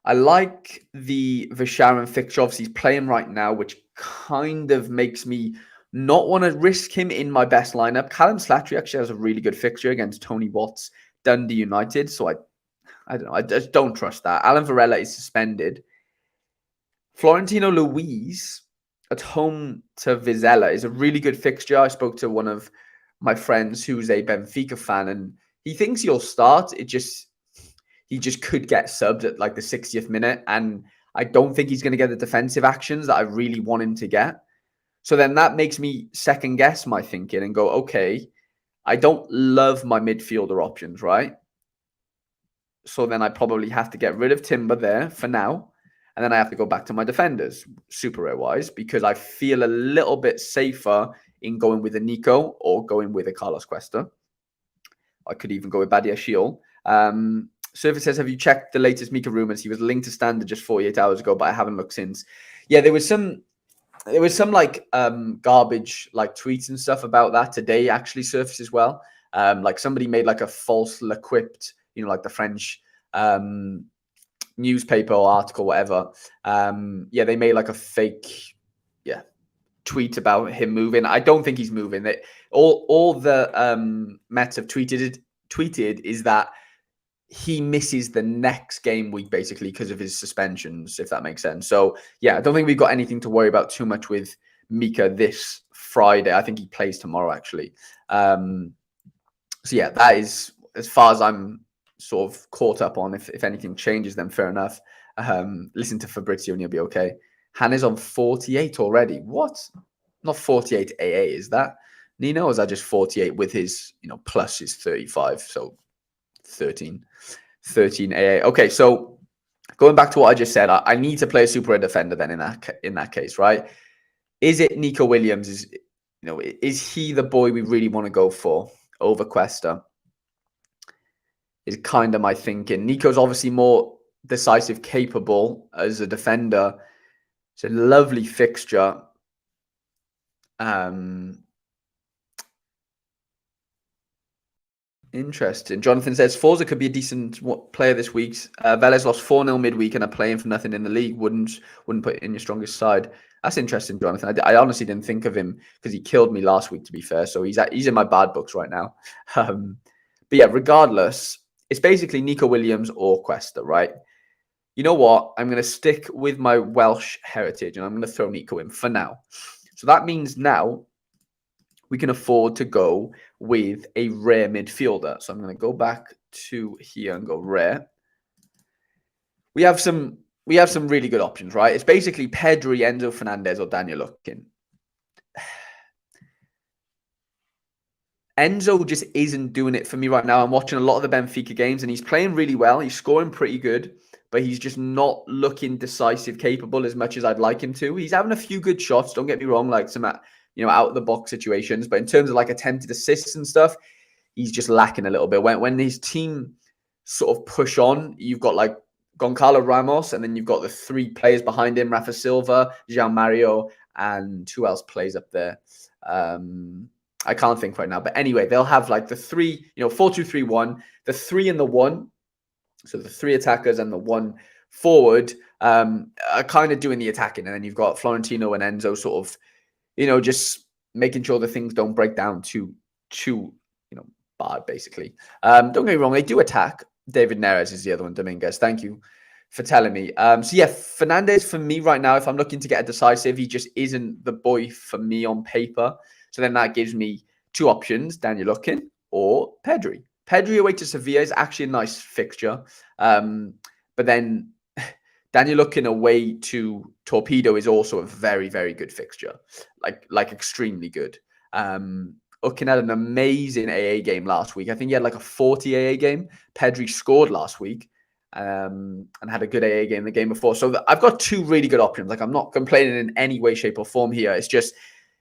I like the Visharan fixture. Obviously, he's playing right now, which kind of makes me not want to risk him in my best lineup. Callum Slattery actually has a really good fixture against Tony Watts, Dundee United. So I don't know. I just don't trust that. Alan Varela is suspended. Florentino Luis at home to Vizela is a really good fixture. I spoke to one of my friends who's a Benfica fan, and he thinks he'll start. He just could get subbed at like the 60th minute, and I don't think he's going to get the defensive actions that I really want him to get. So then that makes me second guess my thinking and go, okay, I don't love my midfielder options, right? So then I probably have to get rid of Timber there for now. And then I have to go back to my defenders, super rare wise, because I feel a little bit safer in going with a Nico or going with a Carlos Cuesta. I could even go with Badia Shiel. Surface says, have you checked the latest Mika rumors? He was linked to Standard just 48 hours ago, but I haven't looked since. Yeah, there was some like garbage like tweets and stuff about that today actually surfaced as well. Like somebody made like a false L'Equipped, like the French newspaper or article, whatever. Yeah, they made like a fake tweet about him moving. I don't think he's moving. All the Mets have tweeted is that he misses the next game week basically because of his suspensions, if that makes sense. So yeah, I don't think we've got anything to worry about too much with Mika this Friday. I think he plays tomorrow actually. So yeah, that is as far as I'm sort of caught up on. If anything changes, then fair enough. Listen to Fabrizio and you'll be okay. Hannah's on 48 already. What? not 48 AA, is that Nino? Or is that just 48 with his, plus his 35? So 13 AA. Okay, so going back to what I just said, I need to play a super rare defender then in that case, right? Is it Nico Williams? Is he the boy we really want to go for over Cuesta? Is kind of my thinking. Nico's obviously more decisive, capable as a defender. It's a lovely fixture. Interesting. Jonathan says Forza could be a decent player this week. Velez lost 4-0 midweek and are playing for nothing in the league. Wouldn't put it in your strongest side. That's interesting, Jonathan. I honestly didn't think of him because he killed me last week, to be fair. So he's in my bad books right now. But yeah, regardless, it's basically Nico Williams or Cuesta, right? You know what? I'm going to stick with my Welsh heritage and I'm going to throw Nico in for now. So that means now we can afford to go with a rare midfielder. So I'm going to go back to here and go rare. We have some really good options, right? It's basically Pedri, Enzo Fernandez, or Daniel Lookin. Enzo just isn't doing it for me right now. I'm watching a lot of the Benfica games and he's playing really well. He's scoring pretty good, but he's just not looking decisive, capable as much as I'd like him to. He's having a few good shots. Don't get me wrong, like some out of the box situations, but in terms of like attempted assists and stuff, he's just lacking a little bit. When his team sort of push on, you've got like Goncalo Ramos, and then you've got the three players behind him: Rafa Silva, Jean Mario, and who else plays up there? I can't think right now. But anyway, they'll have like the three, 4-2-3-1, the 3 and the 1. So the 3 attackers and the 1 forward are kind of doing the attacking. And then you've got Florentino and Enzo sort of, just making sure the things don't break down too bad, basically. Don't get me wrong, they do attack. David Neres is the other one, Dominguez. Thank you for telling me. So yeah, Fernandez for me right now, if I'm looking to get a decisive, he just isn't the boy for me on paper. So then that gives me 2 options, Daniel Lookin or Pedri. Pedri away to Sevilla is actually a nice fixture. But then Daniel Lookin away to Torpedo is also a very, very good fixture. Like extremely good. Lookin had an amazing AA game last week. I think he had like a 40 AA game. Pedri scored last week. And had a good AA game the game before. So I've got 2 really good options. Like I'm not complaining in any way, shape, or form here. It's just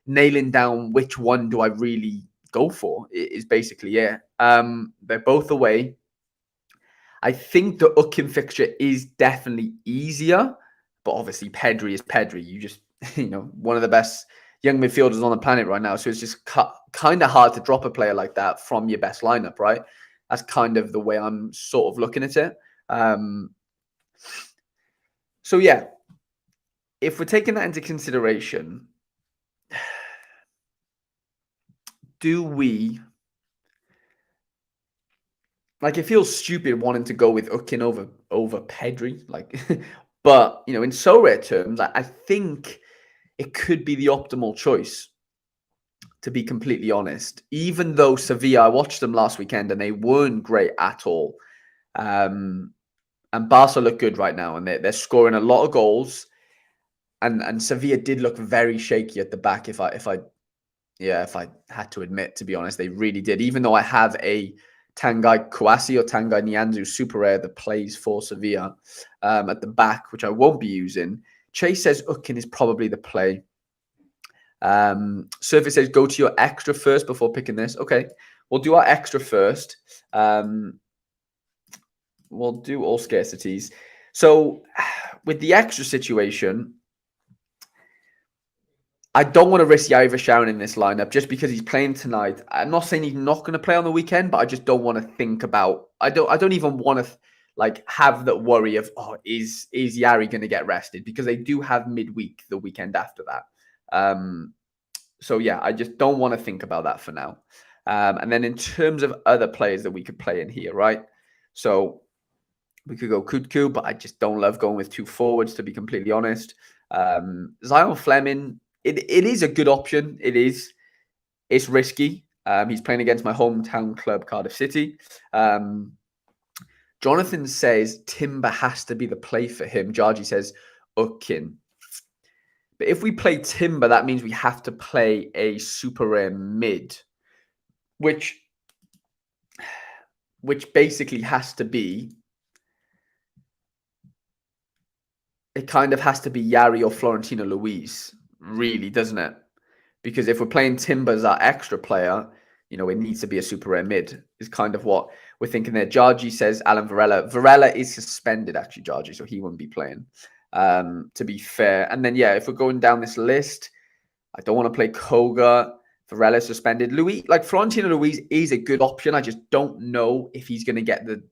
nailing down which one do I really go for is basically it. They're both away. I think the Ukin fixture is definitely easier, but obviously Pedri is Pedri. You just, one of the best young midfielders on the planet right now. So it's just kind of hard to drop a player like that from your best lineup, right? That's kind of the way I'm sort of looking at it. So yeah, if we're taking that into consideration, do we, like, it feels stupid wanting to go with Ukin over Pedri, like, but in Sorare terms, I think it could be the optimal choice, to be completely honest. Even though Sevilla, I watched them last weekend and they weren't great at all. And Barca look good right now, and they're scoring a lot of goals. And Sevilla did look very shaky at the back. If I had to admit, to be honest, they really did. Even though I have a Tanguy Kouassi or Tanguy Nianzou super rare that plays for Sevilla at the back, which I won't be using. Chase says Ukin is probably the play. Surface says go to your extra first before picking this. Okay, we'll do our extra first. We'll do all scarcities. So with the extra situation, I don't want to risk Yari Sharon in this lineup just because he's playing tonight. I'm not saying he's not going to play on the weekend, but I just don't want to think about. I don't even want to have that worry of is Yari going to get rested, because they do have midweek the weekend after that. So yeah, I just don't want to think about that for now. And then in terms of other players that we could play in here, right? So we could go Kutku, but I just don't love going with 2 forwards, to be completely honest. Zion Fleming, it is a good option. It is. It's risky. He's playing against my hometown club, Cardiff City. Jonathan says Timber has to be the play for him. Jarji says Ukin. But if we play Timber, that means we have to play a super rare mid, which basically has to be, it kind of has to be Yari or Florentino Luis, really, doesn't it? Because if we're playing Timber as our extra player, you know, it needs to be a super rare mid, is kind of what we're thinking there. Jargi says Alan Varela. Varela is suspended, actually, Jargi, so he wouldn't be playing, to be fair. And then, yeah, if we're going down this list, I don't want to play Koga. Varela suspended. Luis, like Florentino Luis is a good option. I just don't know if he's going to get the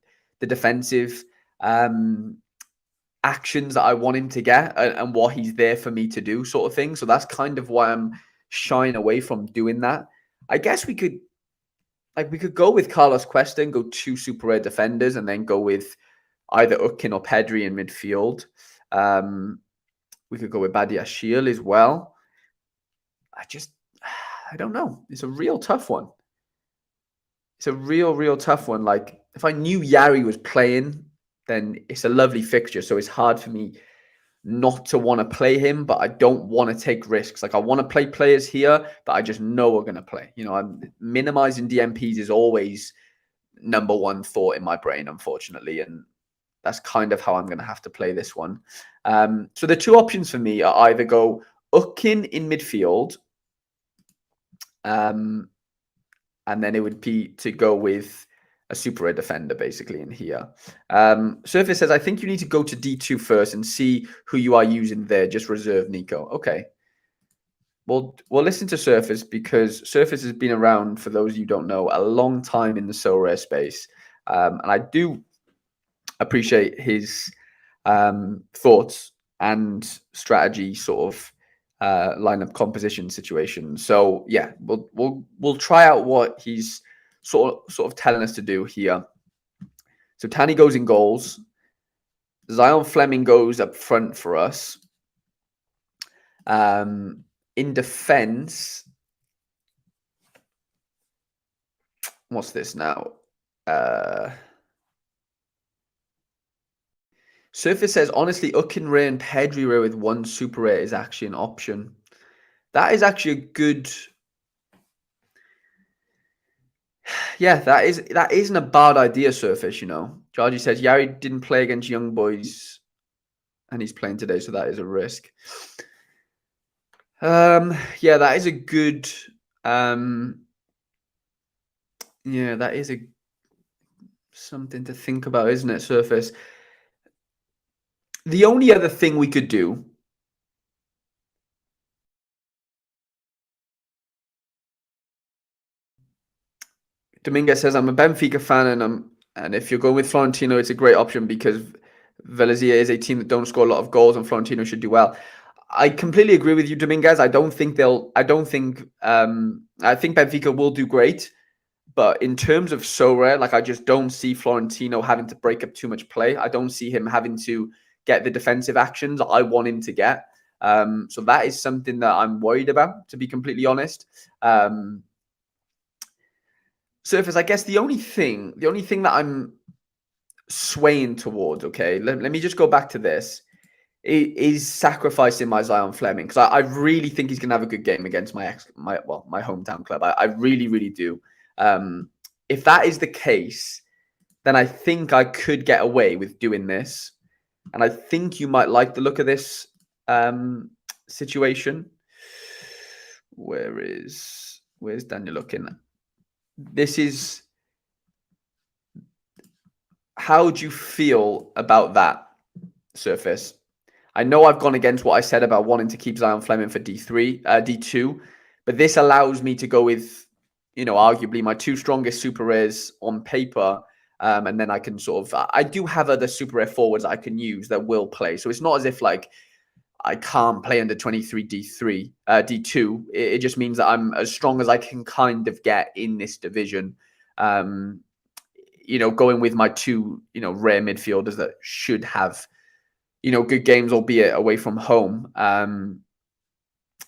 defensive actions that I want him to get and what he's there for me to do, sort of thing. So that's kind of why I'm shying away from doing that. I guess we could go with Carlos Cuesta and go 2 super rare defenders and then go with either Ukin or Pedri in midfield. We could go with Badiashile as well. I don't know. It's a real tough one. It's a real tough one. Like, if I knew Yari was playing, then it's a lovely fixture. So it's hard for me not to want to play him, but I don't want to take risks. Like, I want to play players here that I just know are going to play. You know, I'm minimizing DMPs is always number one thought in my brain, unfortunately. And that's kind of how I'm going to have to play this one. So the 2 options for me are either go Ukin in midfield, and then it would be to go with a super rare defender, basically, in here. Surface says, I think you need to go to D2 first and see who you are using there. Just reserve Nico. Okay. Well, we'll listen to Surface, because Surface has been around, for those of you who don't know, a long time in the so rare space. And I do appreciate his thoughts and strategy sort of lineup composition situation. So yeah, we'll try out what he's sort of telling us to do here. So Tani goes in goals. Zion Fleming goes up front for us. In defense, what's this now? Surface says, honestly, Ukin Ray and Pedri Ray with 1 super rare is actually an option. That is actually a good... Yeah, that isn't a bad idea, Surface, you know. Georgie says, Yari didn't play against young boys and he's playing today, so that is a risk. Yeah, that is a good... yeah, that is something to think about, isn't it, Surface? The only other thing we could do... Dominguez says, I'm a Benfica fan, and if you're going with Florentino, it's a great option because Valencia is a team that don't score a lot of goals, and Florentino should do well. I completely agree with you, Dominguez. I think Benfica will do great, but in terms of so rare, like, I just don't see Florentino having to break up too much play. I don't see him having to get the defensive actions I want him to get. So that is something that I'm worried about, to be completely honest. Surface, I guess the only thing that I'm swaying towards, okay, let me just go back to this, is sacrificing my Zion Fleming, because I really think he's going to have a good game against my hometown club. I really do. If that is the case, then I think I could get away with doing this, and I think you might like the look of this situation. Where's Daniel looking? This is... How do you feel about that, Surface? I know I've gone against what I said about wanting to keep Zion Fleming for D2, but this allows me to go with, you know, arguably my 2 strongest super rares on paper, and then I can sort of... I do have other super rare forwards I can use that will play, so it's not as if, like, I can't play under 23 D2. It just means that I'm as strong as I can kind of get in this division. You know, going with my 2, you know, rare midfielders that should have, you know, good games, albeit away from home.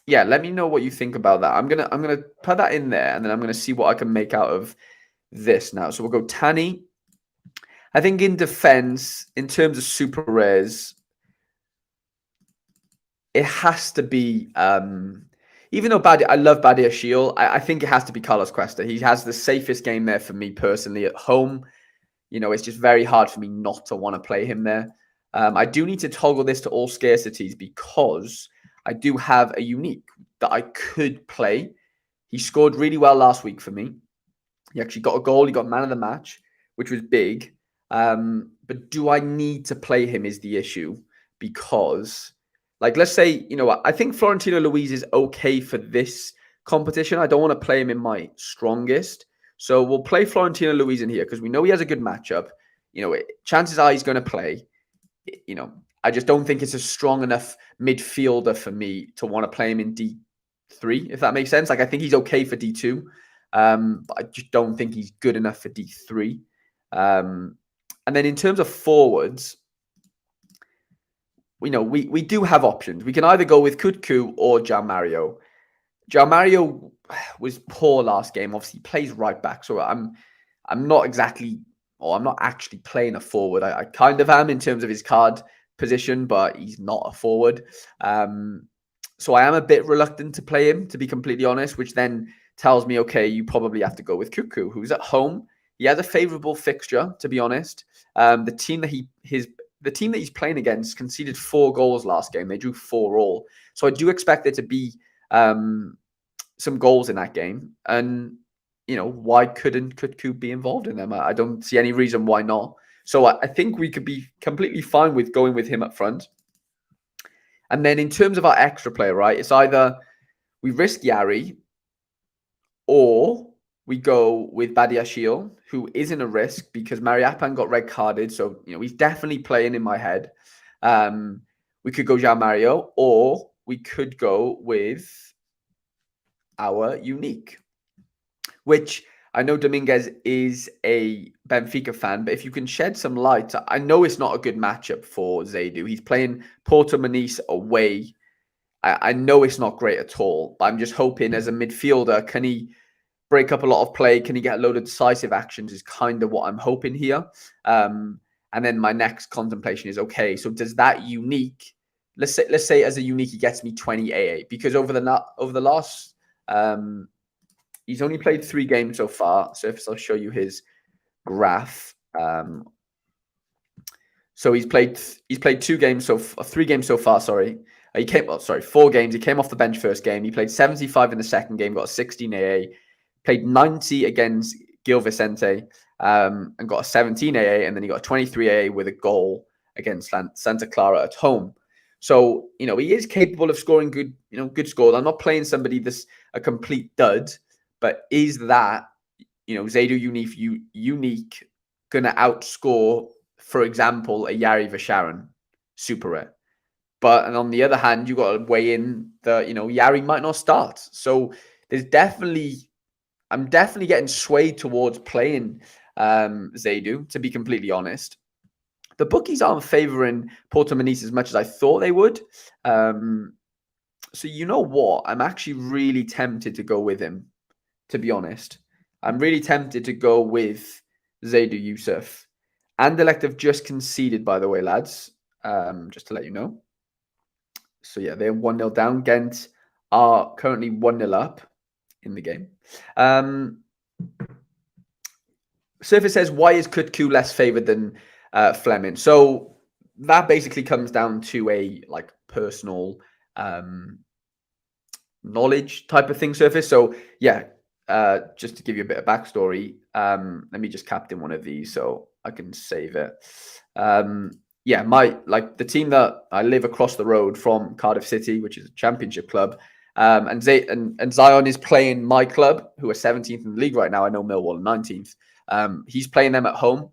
Yeah, let me know what you think about that. I'm gonna put that in there, and then I'm gonna see what I can make out of this now. So we'll go Tani. I think in defense, in terms of super rares, it has to be, even though I love Badia Shield, I think it has to be Carlos Cuesta. He has the safest game there for me personally at home. It's just very hard for me not to want to play him there. I do need to toggle this to all scarcities because I do have a unique that I could play. He scored really well last week for me. He actually got a goal. He got man of the match, which was big. But do I need to play him is the issue because, let's say, what, I think Florentino Luis is okay for this competition. I don't want to play him in my strongest. So we'll play Florentino Luis in here because we know he has a good matchup. Chances are he's going to play. I just don't think it's a strong enough midfielder for me to want to play him in D3, if that makes sense. I think he's okay for D2. But I just don't think he's good enough for D3. And then in terms of forwards, we do have options. We can either go with Kutku or João Mario. João Mario was poor last game. Obviously, he plays right back, so I'm not actually playing a forward. I kind of am in terms of his card position, but he's not a forward. So I am a bit reluctant to play him, to be completely honest, which then tells me, okay, you probably have to go with Cuckoo, who's at home. He has a favorable fixture, to be honest. The team that he's playing against conceded 4 goals last game. They drew 4 all. So I do expect there to be some goals in that game. And, why couldn't Cuckoo be involved in them? I don't see any reason why not. So I think we could be completely fine with going with him up front. And then in terms of our extra player, right, it's either we risk Yari or we go with Badiashile, who isn't a risk because Mariappan got red carded. So, he's definitely playing in my head. We could go João Mario, or we could go with our unique, which I know Dominguez is a Benfica fan, but if you can shed some light, I know it's not a good matchup for Zaidu. He's playing Porto Muniz away. I know it's not great at all, but I'm just hoping as a midfielder, can he break up a lot of play? Can he get a load of decisive actions is kind of what I'm hoping here. And then my next contemplation is, okay, so does that unique, let's say as a unique, he gets me 20 AA, because over the last, he's only played 3 games so far. So if I'll show you his graph. So he's played 2 games, 3 games so far. Sorry, 4 games. He came off the bench first game. He played 75 in the second game, got a 16 AA. Played 90 against Gil Vicente and got a 17 AA, and then he got a 23 AA with a goal against Santa Clara at home. So, he is capable of scoring good scores. I'm not playing somebody that's a complete dud, but is that, Zaidu unique going to outscore, for example, a Yari Vasharan? Super rare. But on the other hand, you got to weigh in the, Yari might not start. So I'm definitely getting swayed towards playing Zaidu, to be completely honest. The bookies aren't favoring Porto Muniz as much as I thought they would. So you know what? I'm actually really tempted to go with him, to be honest. I'm really tempted to go with Zaidu Youssef. Anderlecht have just conceded, by the way, lads, just to let you know. So yeah, they're 1-0 down. Ghent are currently 1-0 up in the game. Surface says, why is Kutku less favored than Fleming? So that basically comes down to a personal knowledge type of thing, Surface. So yeah, just to give you a bit of backstory, let me just captain one of these so I can save it. Yeah, the team that I live across the road from, Cardiff City, which is a championship club, and Zion is playing my club, who are 17th in the league right now. I know Millwall are 19th. He's playing them at home.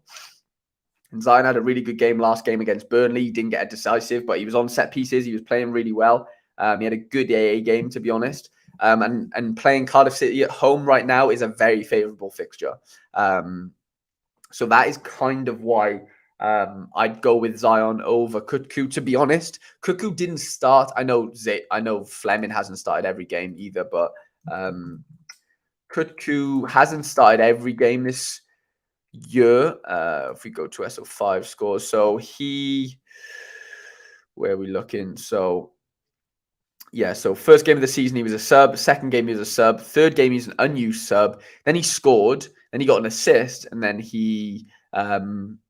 And Zion had a really good game last game against Burnley. He didn't get a decisive, but he was on set pieces. He was playing really well. He had a good AA game, to be honest. And playing Cardiff City at home right now is a very favourable fixture. So that is kind of why I'd go with Zion over Kutku, to be honest. Kutku didn't start. I know Fleming hasn't started every game either, but Kutku hasn't started every game this year. If we go to SO5 scores, so where are we looking? So Yeah, so first game of the season, he was a sub. Second game, he was a sub. Third game, he's an unused sub. Then he scored. Then he got an assist. And then he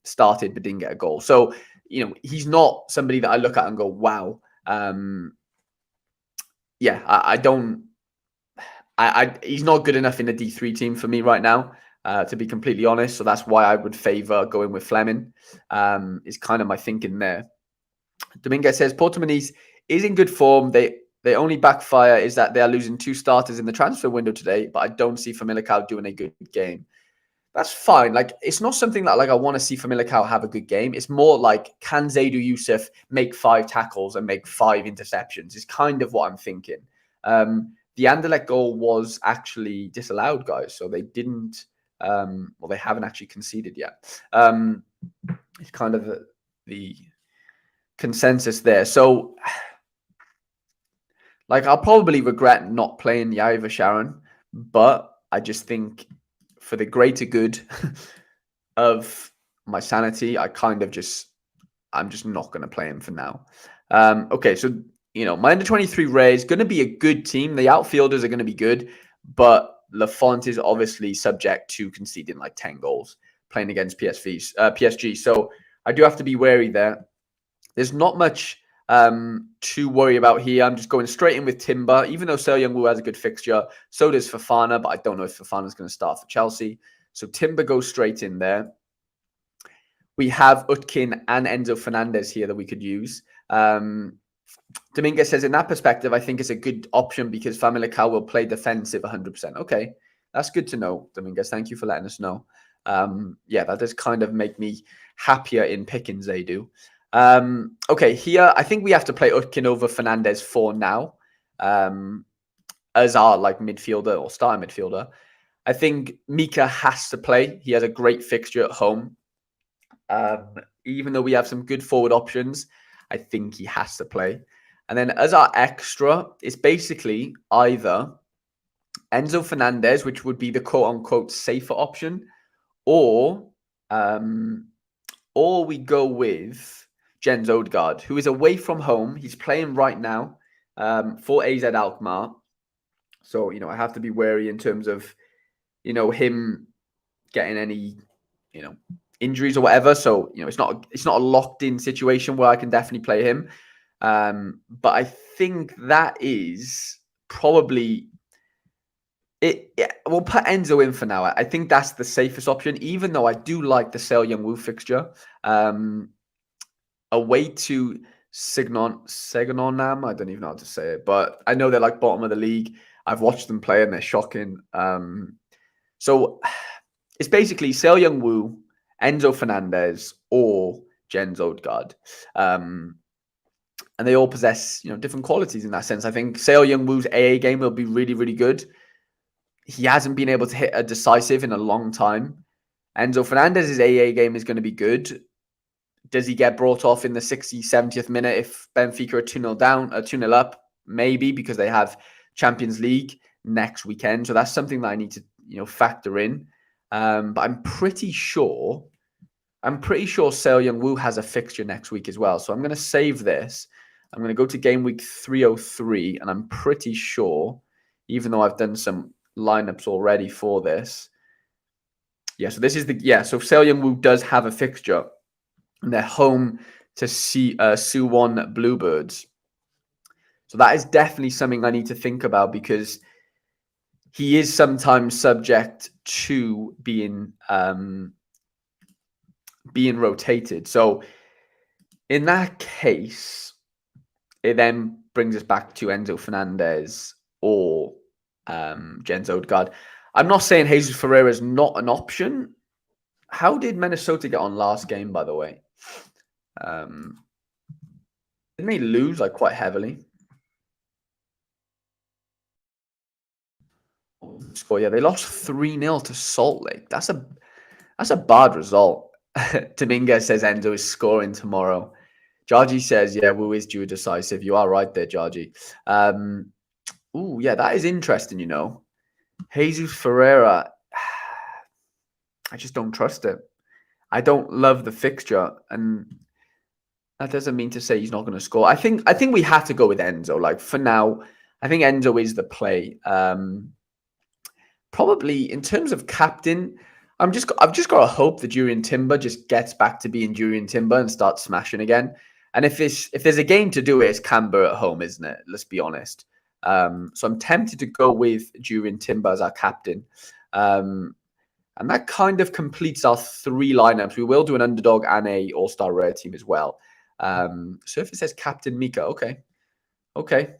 started but didn't get a goal. So, he's not somebody that I look at and go, wow. Yeah, I don't. He's not good enough in the D3 team for me right now, to be completely honest. So that's why I would favor going with Fleming. Is kind of my thinking there. Dominguez says Portimonense is in good form. They only backfire is that they are losing 2 starters in the transfer window today, but I don't see Famalicão doing a good game. That's fine. Like, it's not something that I want to see Famalicão have a good game. It's more like, can Zaidou Youssef make 5 tackles and make 5 interceptions? Is kind of what I'm thinking. The Anderlecht goal was actually disallowed, guys, so they didn't. They haven't actually conceded yet. It's kind of the consensus there. So, I'll probably regret not playing Yaiva Sharon, but I just think for the greater good of my sanity, I'm just not going to play him for now. Okay, so, my under-23 Ray is going to be a good team. The outfielders are going to be good, but Lafont is obviously subject to conceding 10 goals playing against PSG. So I do have to be wary there. There's not much to worry about here. I'm just going straight in with Timber, even though Seo Young-woo has a good fixture. So does Fofana, but I don't know if Fofana's going to start for Chelsea. So Timber goes straight in there. We have Utkin and Enzo Fernandez here that we could use. Dominguez says, in that perspective, I think it's a good option because Famalicão will play defensive 100%. Okay, that's good to know, Dominguez. Thank you for letting us know. Yeah, that does kind of make me happier in picking Zaidou. Okay, here, I think we have to play Utkin over Fernandez for now as our midfielder or starting midfielder. I think Mika has to play. He has a great fixture at home. Even though we have some good forward options, I think he has to play. And then as our extra, it's basically either Enzo Fernandez, which would be the quote-unquote safer option, or we go with Jens Odegaard, who is away from home. He's playing right now for AZ Alkmaar. So, I have to be wary in terms of, him getting any, injuries or whatever. So, it's not a locked in situation where I can definitely play him. But I think that is probably it. Yeah, we'll put Enzo in for now. I think that's the safest option, even though I do like the Seo Young-woo fixture. Away to Segononam. I don't even know how to say it, but I know they're bottom of the league. I've watched them play and they're shocking. So it's basically Seo Young-woo, Enzo Fernandez, or Jens Odegaard. And they all possess, different qualities in that sense. I think Seo Young-woo's AA game will be really, really good. He hasn't been able to hit a decisive in a long time. Enzo Fernandez's AA game is going to be good. Does he get brought off in the 60th, 70th minute if Benfica are 2-0 down, 2-0 up? Maybe, because they have Champions League next weekend. So that's something that I need to, factor in. But I'm pretty sure Seo Young-woo has a fixture next week as well. So I'm going to save this. I'm going to go to Gameweek 303, and I'm pretty sure, even though I've done some lineups already for this. Yeah, so this is so Seo Young-woo does have a fixture, and they're home to Suwon Bluebirds. So that is definitely something I need to think about because he is sometimes subject to being rotated. So in that case, it then brings us back to Enzo Fernandez or Jens Odegaard. I'm not saying Jesus Ferreira is not an option. How did Minnesota get on last game, by the way? Didn't they lose quite heavily? Score, yeah, they lost 3-0 to Salt Lake. That's a bad result. Dominguez says Enzo is scoring tomorrow. Jargy says, yeah, Wu is due decisive. You are right there, Jargy. Yeah, that is interesting, Jesus Ferreira, I just don't trust it. I don't love the fixture. And That doesn't mean to say he's not going to score. I think we have to go with Enzo. Like for now, I think Enzo is the play. Probably in terms of captain, I've just got to hope that Jurien Timber just gets back to being Jurien Timber and starts smashing again. And if there's a game to do it, it's Canberra at home, isn't it? Let's be honest. So I'm tempted to go with Jurien Timber as our captain. And that kind of completes our 3 lineups. We will do an underdog and a all-star rare team as well. Surface says Captain Mika. Okay.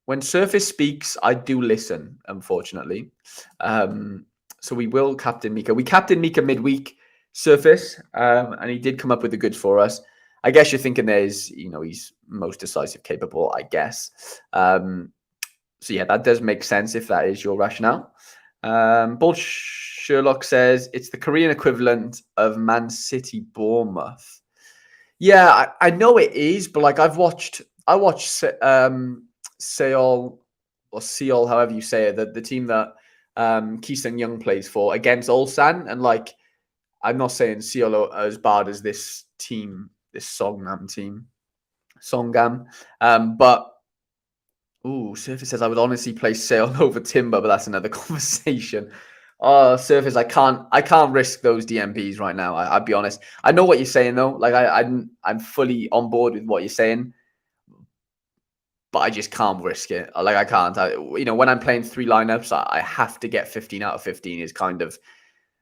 When Surface speaks, I do listen, unfortunately. So we will captain Mika. We captain Mika midweek, Surface, and he did come up with the goods for us. I guess you're thinking he's most decisive capable, I guess. So yeah, that does make sense if that is your rationale. Bull Sherlock says it's the Korean equivalent of Man City Bournemouth. Yeah, I know it is, but like I watched Seoul or Seoul, however you say it, the team that Ki Sung Young plays for against Ulsan, and like I'm not saying Seoul are as bad as this team, this Songnam team, Songgam, but Surface says I would honestly play Seoul over Timber, but that's another conversation. Surface, I can't risk those DMPs right now. I'll be honest. I know what you're saying though. Like I'm fully on board with what you're saying, but I just can't risk it. Like I can't. When I'm playing 3 lineups, I have to get 15 out of 15 is kind of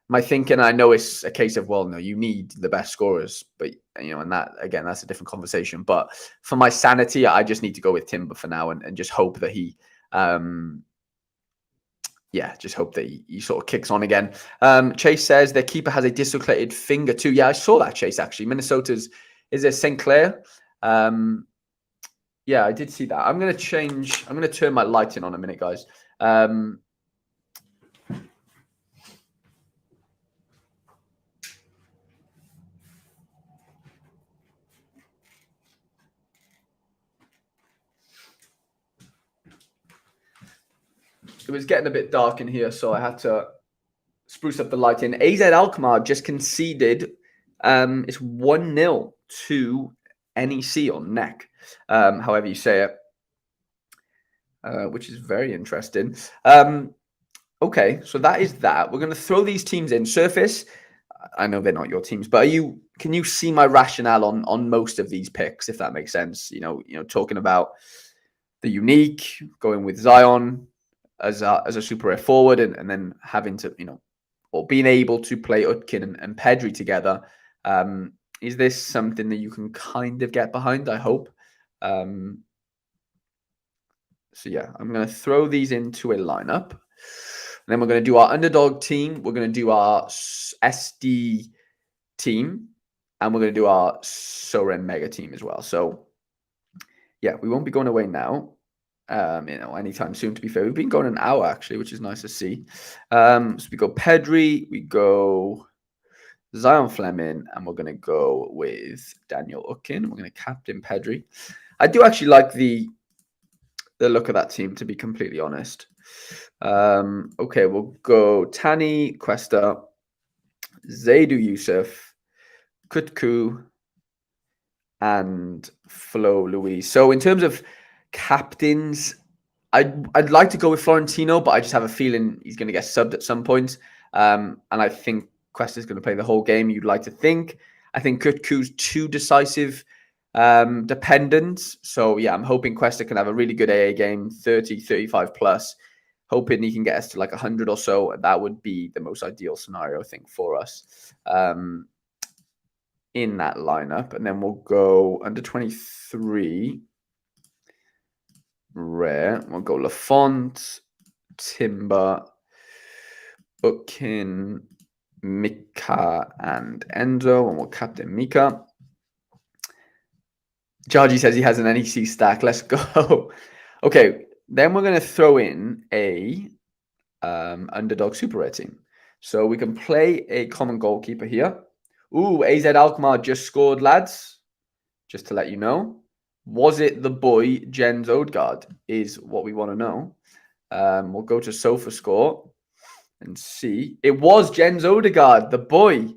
my thinking. I know it's a case of, well, no, you need the best scorers, but and that again, that's a different conversation. But for my sanity, I just need to go with Timber for now and just hope that he just hope that he sort of kicks on again. Chase says their keeper has a dislocated finger too. Yeah, I saw that, Chase, actually. Minnesota's, is it St. Clair? Yeah, I did see that. I'm going to turn my lighting on a minute, guys. It was getting a bit dark in here, so I had to spruce up the lighting. AZ Alkmaar just conceded. It's 1-0 to NEC on NEC, however you say it, which is very interesting. Okay, so that is that. We're going to throw these teams in. Surface, I know they're not your teams, but can you see my rationale on most of these picks, if that makes sense? Talking about the unique, going with Zion as a super rare forward, and then having to, or being able to play Utkin and Pedri together. Is this something that you can kind of get behind? I hope. So yeah, I'm going to throw these into a lineup. And then we're going to do our underdog team. We're going to do our SD team. And we're going to do our Soren Mega team as well. So yeah, we won't be going away now. Anytime soon, to be fair. We've been going an hour, actually, which is nice to see. So we go Pedri, we go Zion Fleming, and we're going to go with Daniel Ukin. We're going to captain Pedri. I do actually like the look of that team, to be completely honest. Okay, we'll go Tani, Cuesta, Zaidu Youssef, Kutku, and Flo Louise. So in terms of captains, I'd like to go with Florentino, but I just have a feeling he's going to get subbed at some point. And I think Cuesta's going to play the whole game. You'd like to think. I think Kutku's too decisive dependent. So yeah, I'm hoping Cuesta can have a really good AA game, 30, 35 plus. Hoping he can get us to like 100 or so. That would be the most ideal scenario, I think, for us in that lineup. And then we'll go under 23 rare. We'll go Lafont, Timber, Ukin, Mika, and Enzo. And we'll captain Mika. Jargy says he has an NEC stack. Let's go. Okay, then we're going to throw in a underdog super rare team. So we can play a common goalkeeper here. Ooh, AZ Alkmaar just scored, lads. Just to let you know. Was it the boy Jens Odegaard is what we want to know. We'll go to SofaScore and see. It was Jens Odegaard, the boy.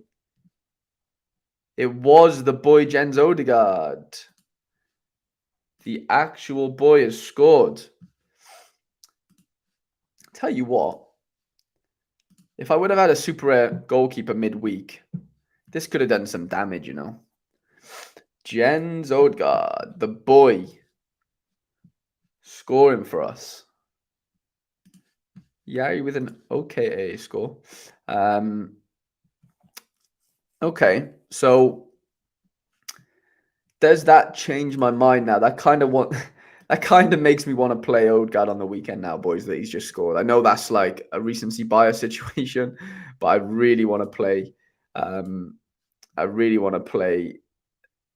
It was the boy Jens Odegaard. The actual boy has scored. Tell you what, if I would have had a super rare goalkeeper midweek, this could have done some damage, you know. Jens Odegaard, the boy, scoring for us. Yari with an okay score. Okay, so does that change my mind now? That kind of makes me want to play Odegaard on the weekend now, boys, that he's just scored. I know that's like a recency bias situation, but I really want to play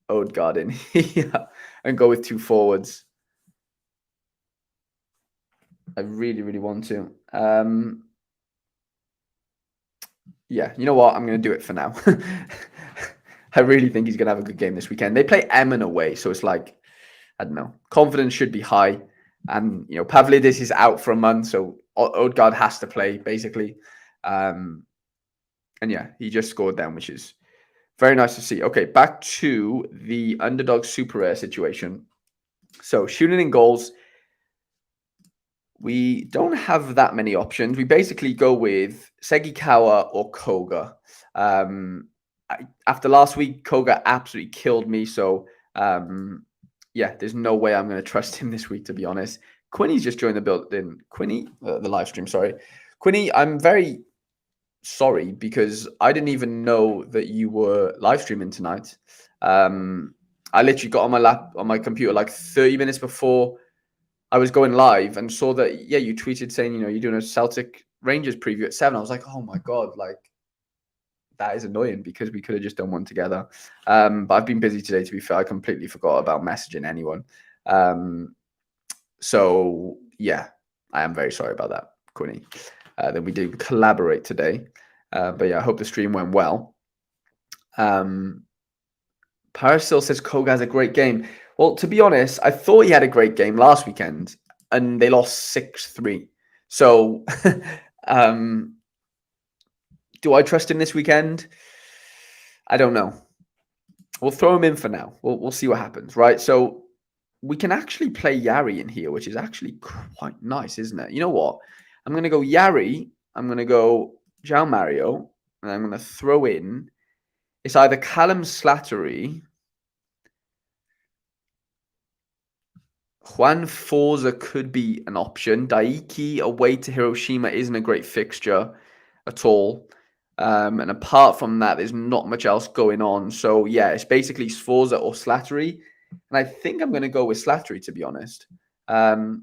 Odegaard in here and go with 2 forwards. I really, really want to. Yeah, you know what? I'm going to do it for now. I really think he's going to have a good game this weekend. They play Emmen away, so it's like, I don't know. Confidence should be high. And, you know, Pavlidis is out for a month, so Odegaard has to play, basically. And yeah, he just scored then, which is very nice to see. Okay, back to the underdog super rare situation. So shooting in goals, we don't have that many options. We basically go with Segikawa or Koga. After last week, Koga absolutely killed me. So, yeah, there's no way I'm going to trust him this week, to be honest. Quinny's just joined the build-in. Quinny, the live stream, sorry. Quinny, I'm very sorry because I didn't even know that you were live streaming tonight. I literally got on my computer like 30 minutes before I was going live and saw that, yeah, you tweeted saying, you know, you're doing a Celtic Rangers preview at 7. I was like, oh my God, like, that is annoying because we could have just done one together. But I've been busy today, to be fair. I completely forgot about messaging anyone. So, yeah, I am very sorry about that, Quinny. Then we did collaborate today. But yeah, I hope the stream went well. Paris still says Koga has a great game. Well, to be honest, I thought he had a great game last weekend, and they lost 6-3. So, do I trust him this weekend? I don't know. We'll throw him in for now. We'll see what happens, right? So we can actually play Yari in here, which is actually quite nice, isn't it? You know what? I'm going to go Yari. I'm going to go João Mario, and I'm going to throw in. It's either Callum Slattery. Juan Forza could be an option. Daiki away to Hiroshima isn't a great fixture at all. And apart from that, there's not much else going on. So, yeah, it's basically Sforza or Slattery. And I think I'm going to go with Slattery, to be honest. I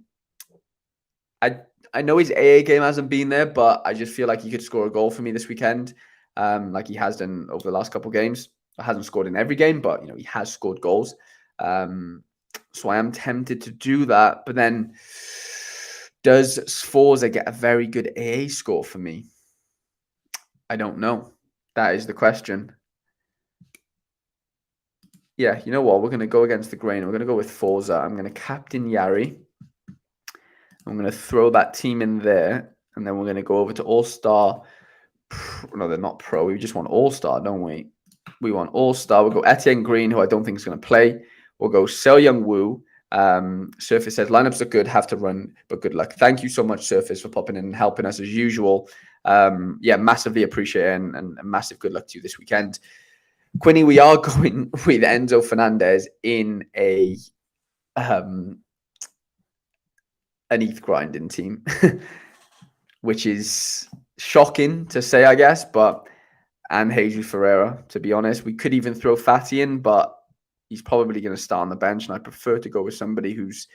know his AA game hasn't been there, but I just feel like he could score a goal for me this weekend, like he has done over the last couple of games. He hasn't scored in every game, but, you know, he has scored goals. So I am tempted to do that. But then does Sforza get a very good AA score for me? I don't know. That is the question. Yeah, you know what? We're going to go against the grain. We're going to go with Forza. I'm going to captain Yari. I'm going to throw that team in there. And then we're going to go over to All-Star. No, they're not pro. We just want All-Star, don't we? We want All-Star. We'll go Etienne Green, who I don't think is going to play. We'll go Seo Young Woo. Surface says, lineups are good, have to run, but good luck. Thank you so much, Surface, for popping in and helping us as usual. Yeah, massively appreciate it, and massive good luck to you this weekend. Quinny, we are going with Enzo Fernandez in an ETH grinding team, which is shocking to say, I guess, and Jesus Ferreira, to be honest. We could even throw Fatty in, but he's probably going to start on the bench, and I prefer to go with somebody who's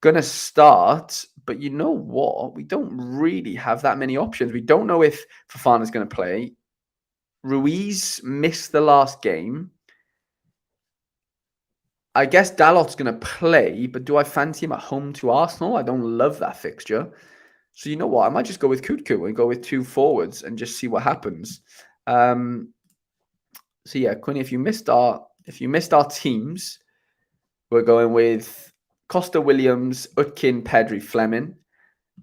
going to start. But you know what? We don't really have that many options. We don't know if Fofana's going to play. Ruiz missed the last game. I guess Dalot's going to play, but do I fancy him at home to Arsenal? I don't love that fixture. So you know what? I might just go with Kutku and go with 2 forwards and just see what happens. So yeah, Quinny, if you missed our teams, we're going with Costa Williams, Utkin, Pedri, Fleming,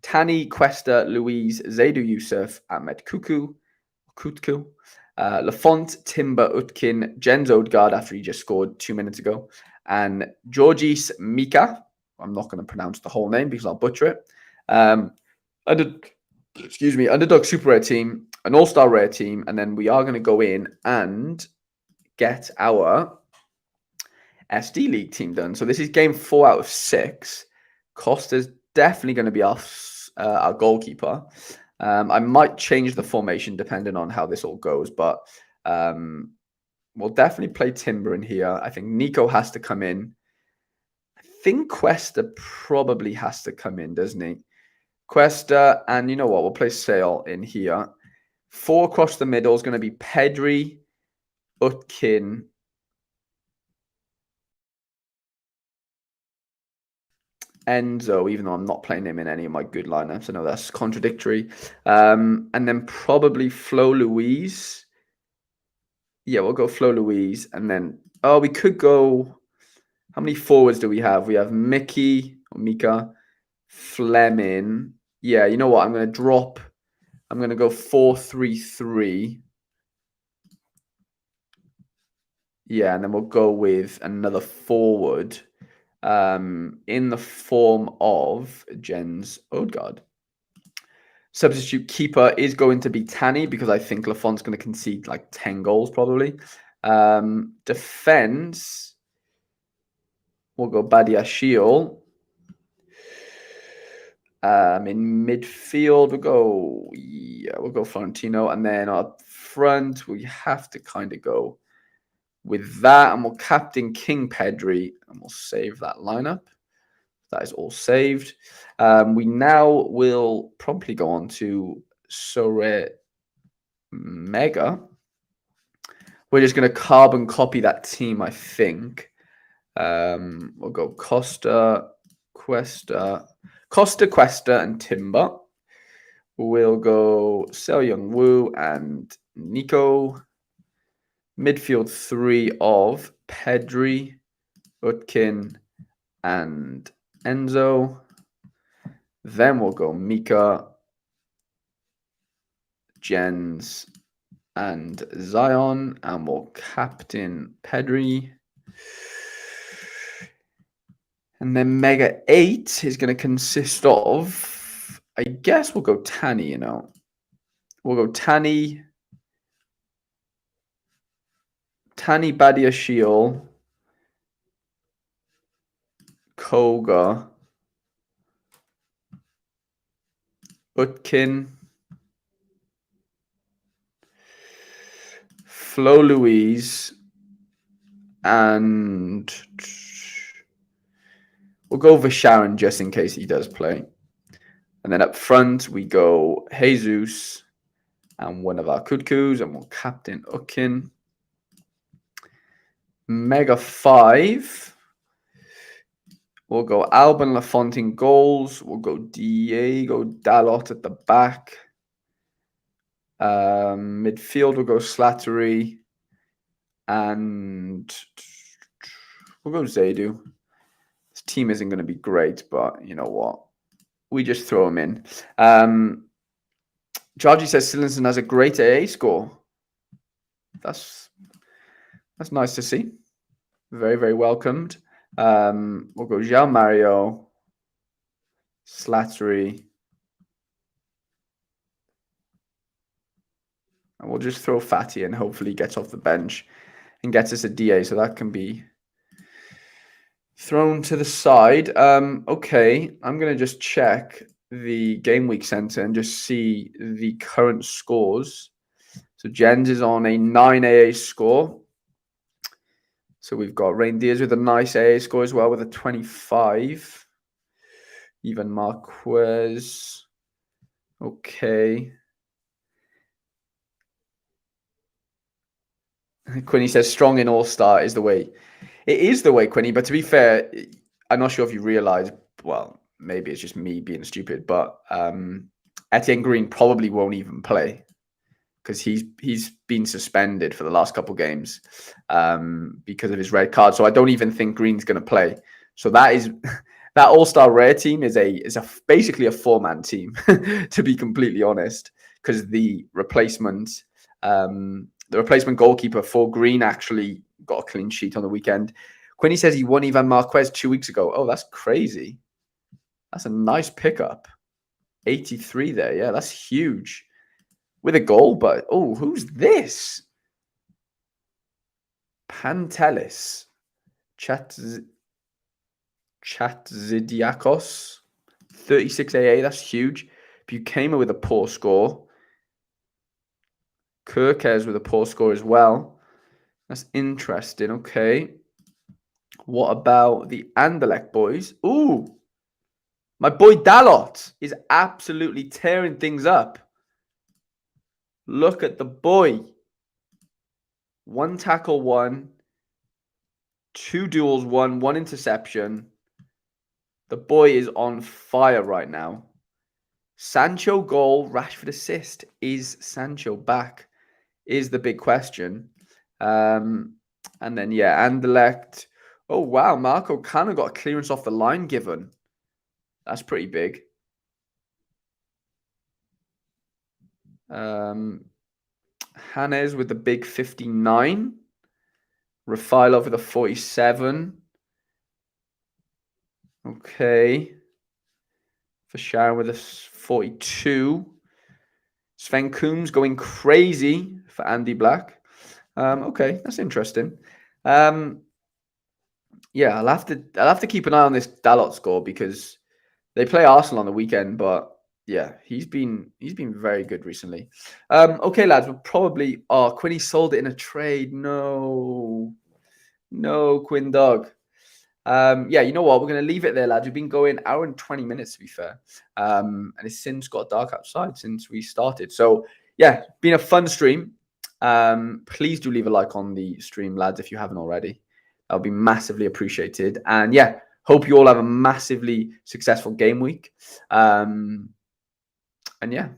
Tani, Cuesta, Louise, Zaidu Youssef, Ahmed Kutku. Lafont, Timber, Utkin, Jens Odegaard after he just scored 2 minutes ago, and Georgis Mika. I'm not going to pronounce the whole name because I'll butcher it. Underdog super rare team, an all-star rare team, and then we are going to go in and get our SD League team done. So this is game 4 out of 6. Costa's definitely going to be our goalkeeper. I might change the formation depending on how this all goes, but we'll definitely play Timber in here. I think Nico has to come in. I think Cuesta probably has to come in, doesn't he? Cuesta, and you know what? We'll play Sale in here. 4 across the middle is going to be Pedri, Utkin, Enzo, even though I'm not playing him in any of my good lineups. I know that's contradictory. And then probably Flo Louise. Yeah, we'll go Flo Louise. And then, we could go... How many forwards do we have? We have Mickey, or Mika, Fleming. Yeah, you know what? I'm going to drop... I'm going to go 4-3-3. Yeah, and then we'll go with another forward in the form of Jens Odegaard. Substitute keeper is going to be Tanny because I think Lafont's going to concede like 10 goals probably. Defense, we'll go Badiashile. In midfield, we'll go Florentino, and then up front we have to kind of go with that, and we'll captain King Pedri, and we'll save that lineup. That is all saved. We now will probably go on to Sorare Mega. We're just going to carbon copy that team, I think. We'll go Costa, Cuesta, and Timber. We'll go Seo Young Woo and Nico. Midfield 3 of Pedri, Utkin, and Enzo. Then we'll go Mika, Jens, and Zion, and we'll captain Pedri. And then Mega 8 is going to consist of, I guess we'll go Tanny, you know. We'll go Tanny, Badiashile, Koga, Utkin, Flo Louise, and we'll go Visharan just in case he does play. And then up front, we go Jesus and one of our Kutkus, and we'll captain Utkin. Mega 5. We'll go Alban Lafont in goals. We'll go Diego Dalot at the back. Midfield, we'll go Slattery. And we'll go Zaidu. This team isn't going to be great, but you know what? We just throw him in. Georgie says Silenson has a great AA score. That's nice to see. Very, very welcomed. We'll go Jean Mario, Slattery, and we'll just throw Fatty and hopefully gets off the bench and gets us a DA, so that can be thrown to the side. Okay, I'm going to just check the Gameweek Center and just see the current scores. So Jens is on a 9 AA score. So we've got Reindeers with a nice AA score as well with a 25. Even Marquez. Okay. Quinny says strong in All-Star is the way. It is the way, Quinny, but to be fair, I'm not sure if you realize, well, maybe it's just me being stupid, but Etienne Green probably won't even play because he's been suspended for the last couple of games because of his red card. So I don't even think Green's going to play. So that All-Star Rare team is basically a 4-man team, to be completely honest, because the replacement the replacement goalkeeper for Green actually got a clean sheet on the weekend. Quinny says he won Ivan Marquez 2 weeks ago. Oh, that's crazy. That's a nice pickup. 83 there. Yeah, that's huge. With a goal, but oh, who's this? Pantelis. Chatzidiakos. 36 AA, that's huge. Buchanan with a poor score. Kirkes with a poor score as well. That's interesting. Okay. What about the Anderlecht boys? Ooh. My boy Dalot is absolutely tearing things up. Look at the boy. 1 tackle, 1. 2 duels, 1 interception. The boy is on fire right now. Sancho goal, Rashford assist. Is Sancho back? Is the big question. And then, yeah, Anderlecht. Oh, wow. Marco kind of got a clearance off the line given. That's pretty big. Hannes with the big 59. Rafailov with a 47. Okay. For Sharon with a 42. Sven Coombs going crazy for Andy Black. Okay, that's interesting. Yeah, I'll have to keep an eye on this Dalot score because they play Arsenal on the weekend, but yeah, he's been very good recently. Okay, lads, we'll probably Quinny sold it in a trade. No, Quinn Dog. Yeah, you know what? We're going to leave it there, lads. We've been going hour and 20 minutes, to be fair. And it's since got dark outside since we started. So, yeah, been a fun stream. Please do leave a like on the stream, lads, if you haven't already. That would be massively appreciated. And, yeah, hope you all have a massively successful game week. And, yeah,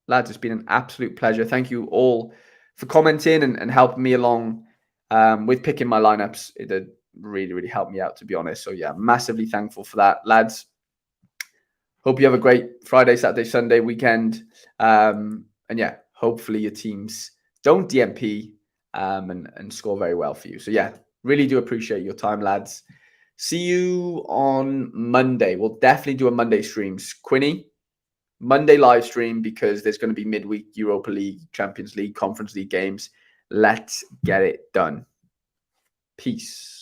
lads, it's been an absolute pleasure. Thank you all for commenting and helping me along with picking my lineups. It did really helped me out, to be honest. So yeah, massively thankful for that, lads. Hope you have a great Friday, Saturday, Sunday weekend. And yeah, hopefully your teams don't DMP and score very well for you. So yeah, really do appreciate your time, lads. See you on Monday. We'll definitely do a Monday streams. Quinny, Monday live stream because there's going to be midweek Europa League, Champions League, Conference League games. Let's get it done. Peace.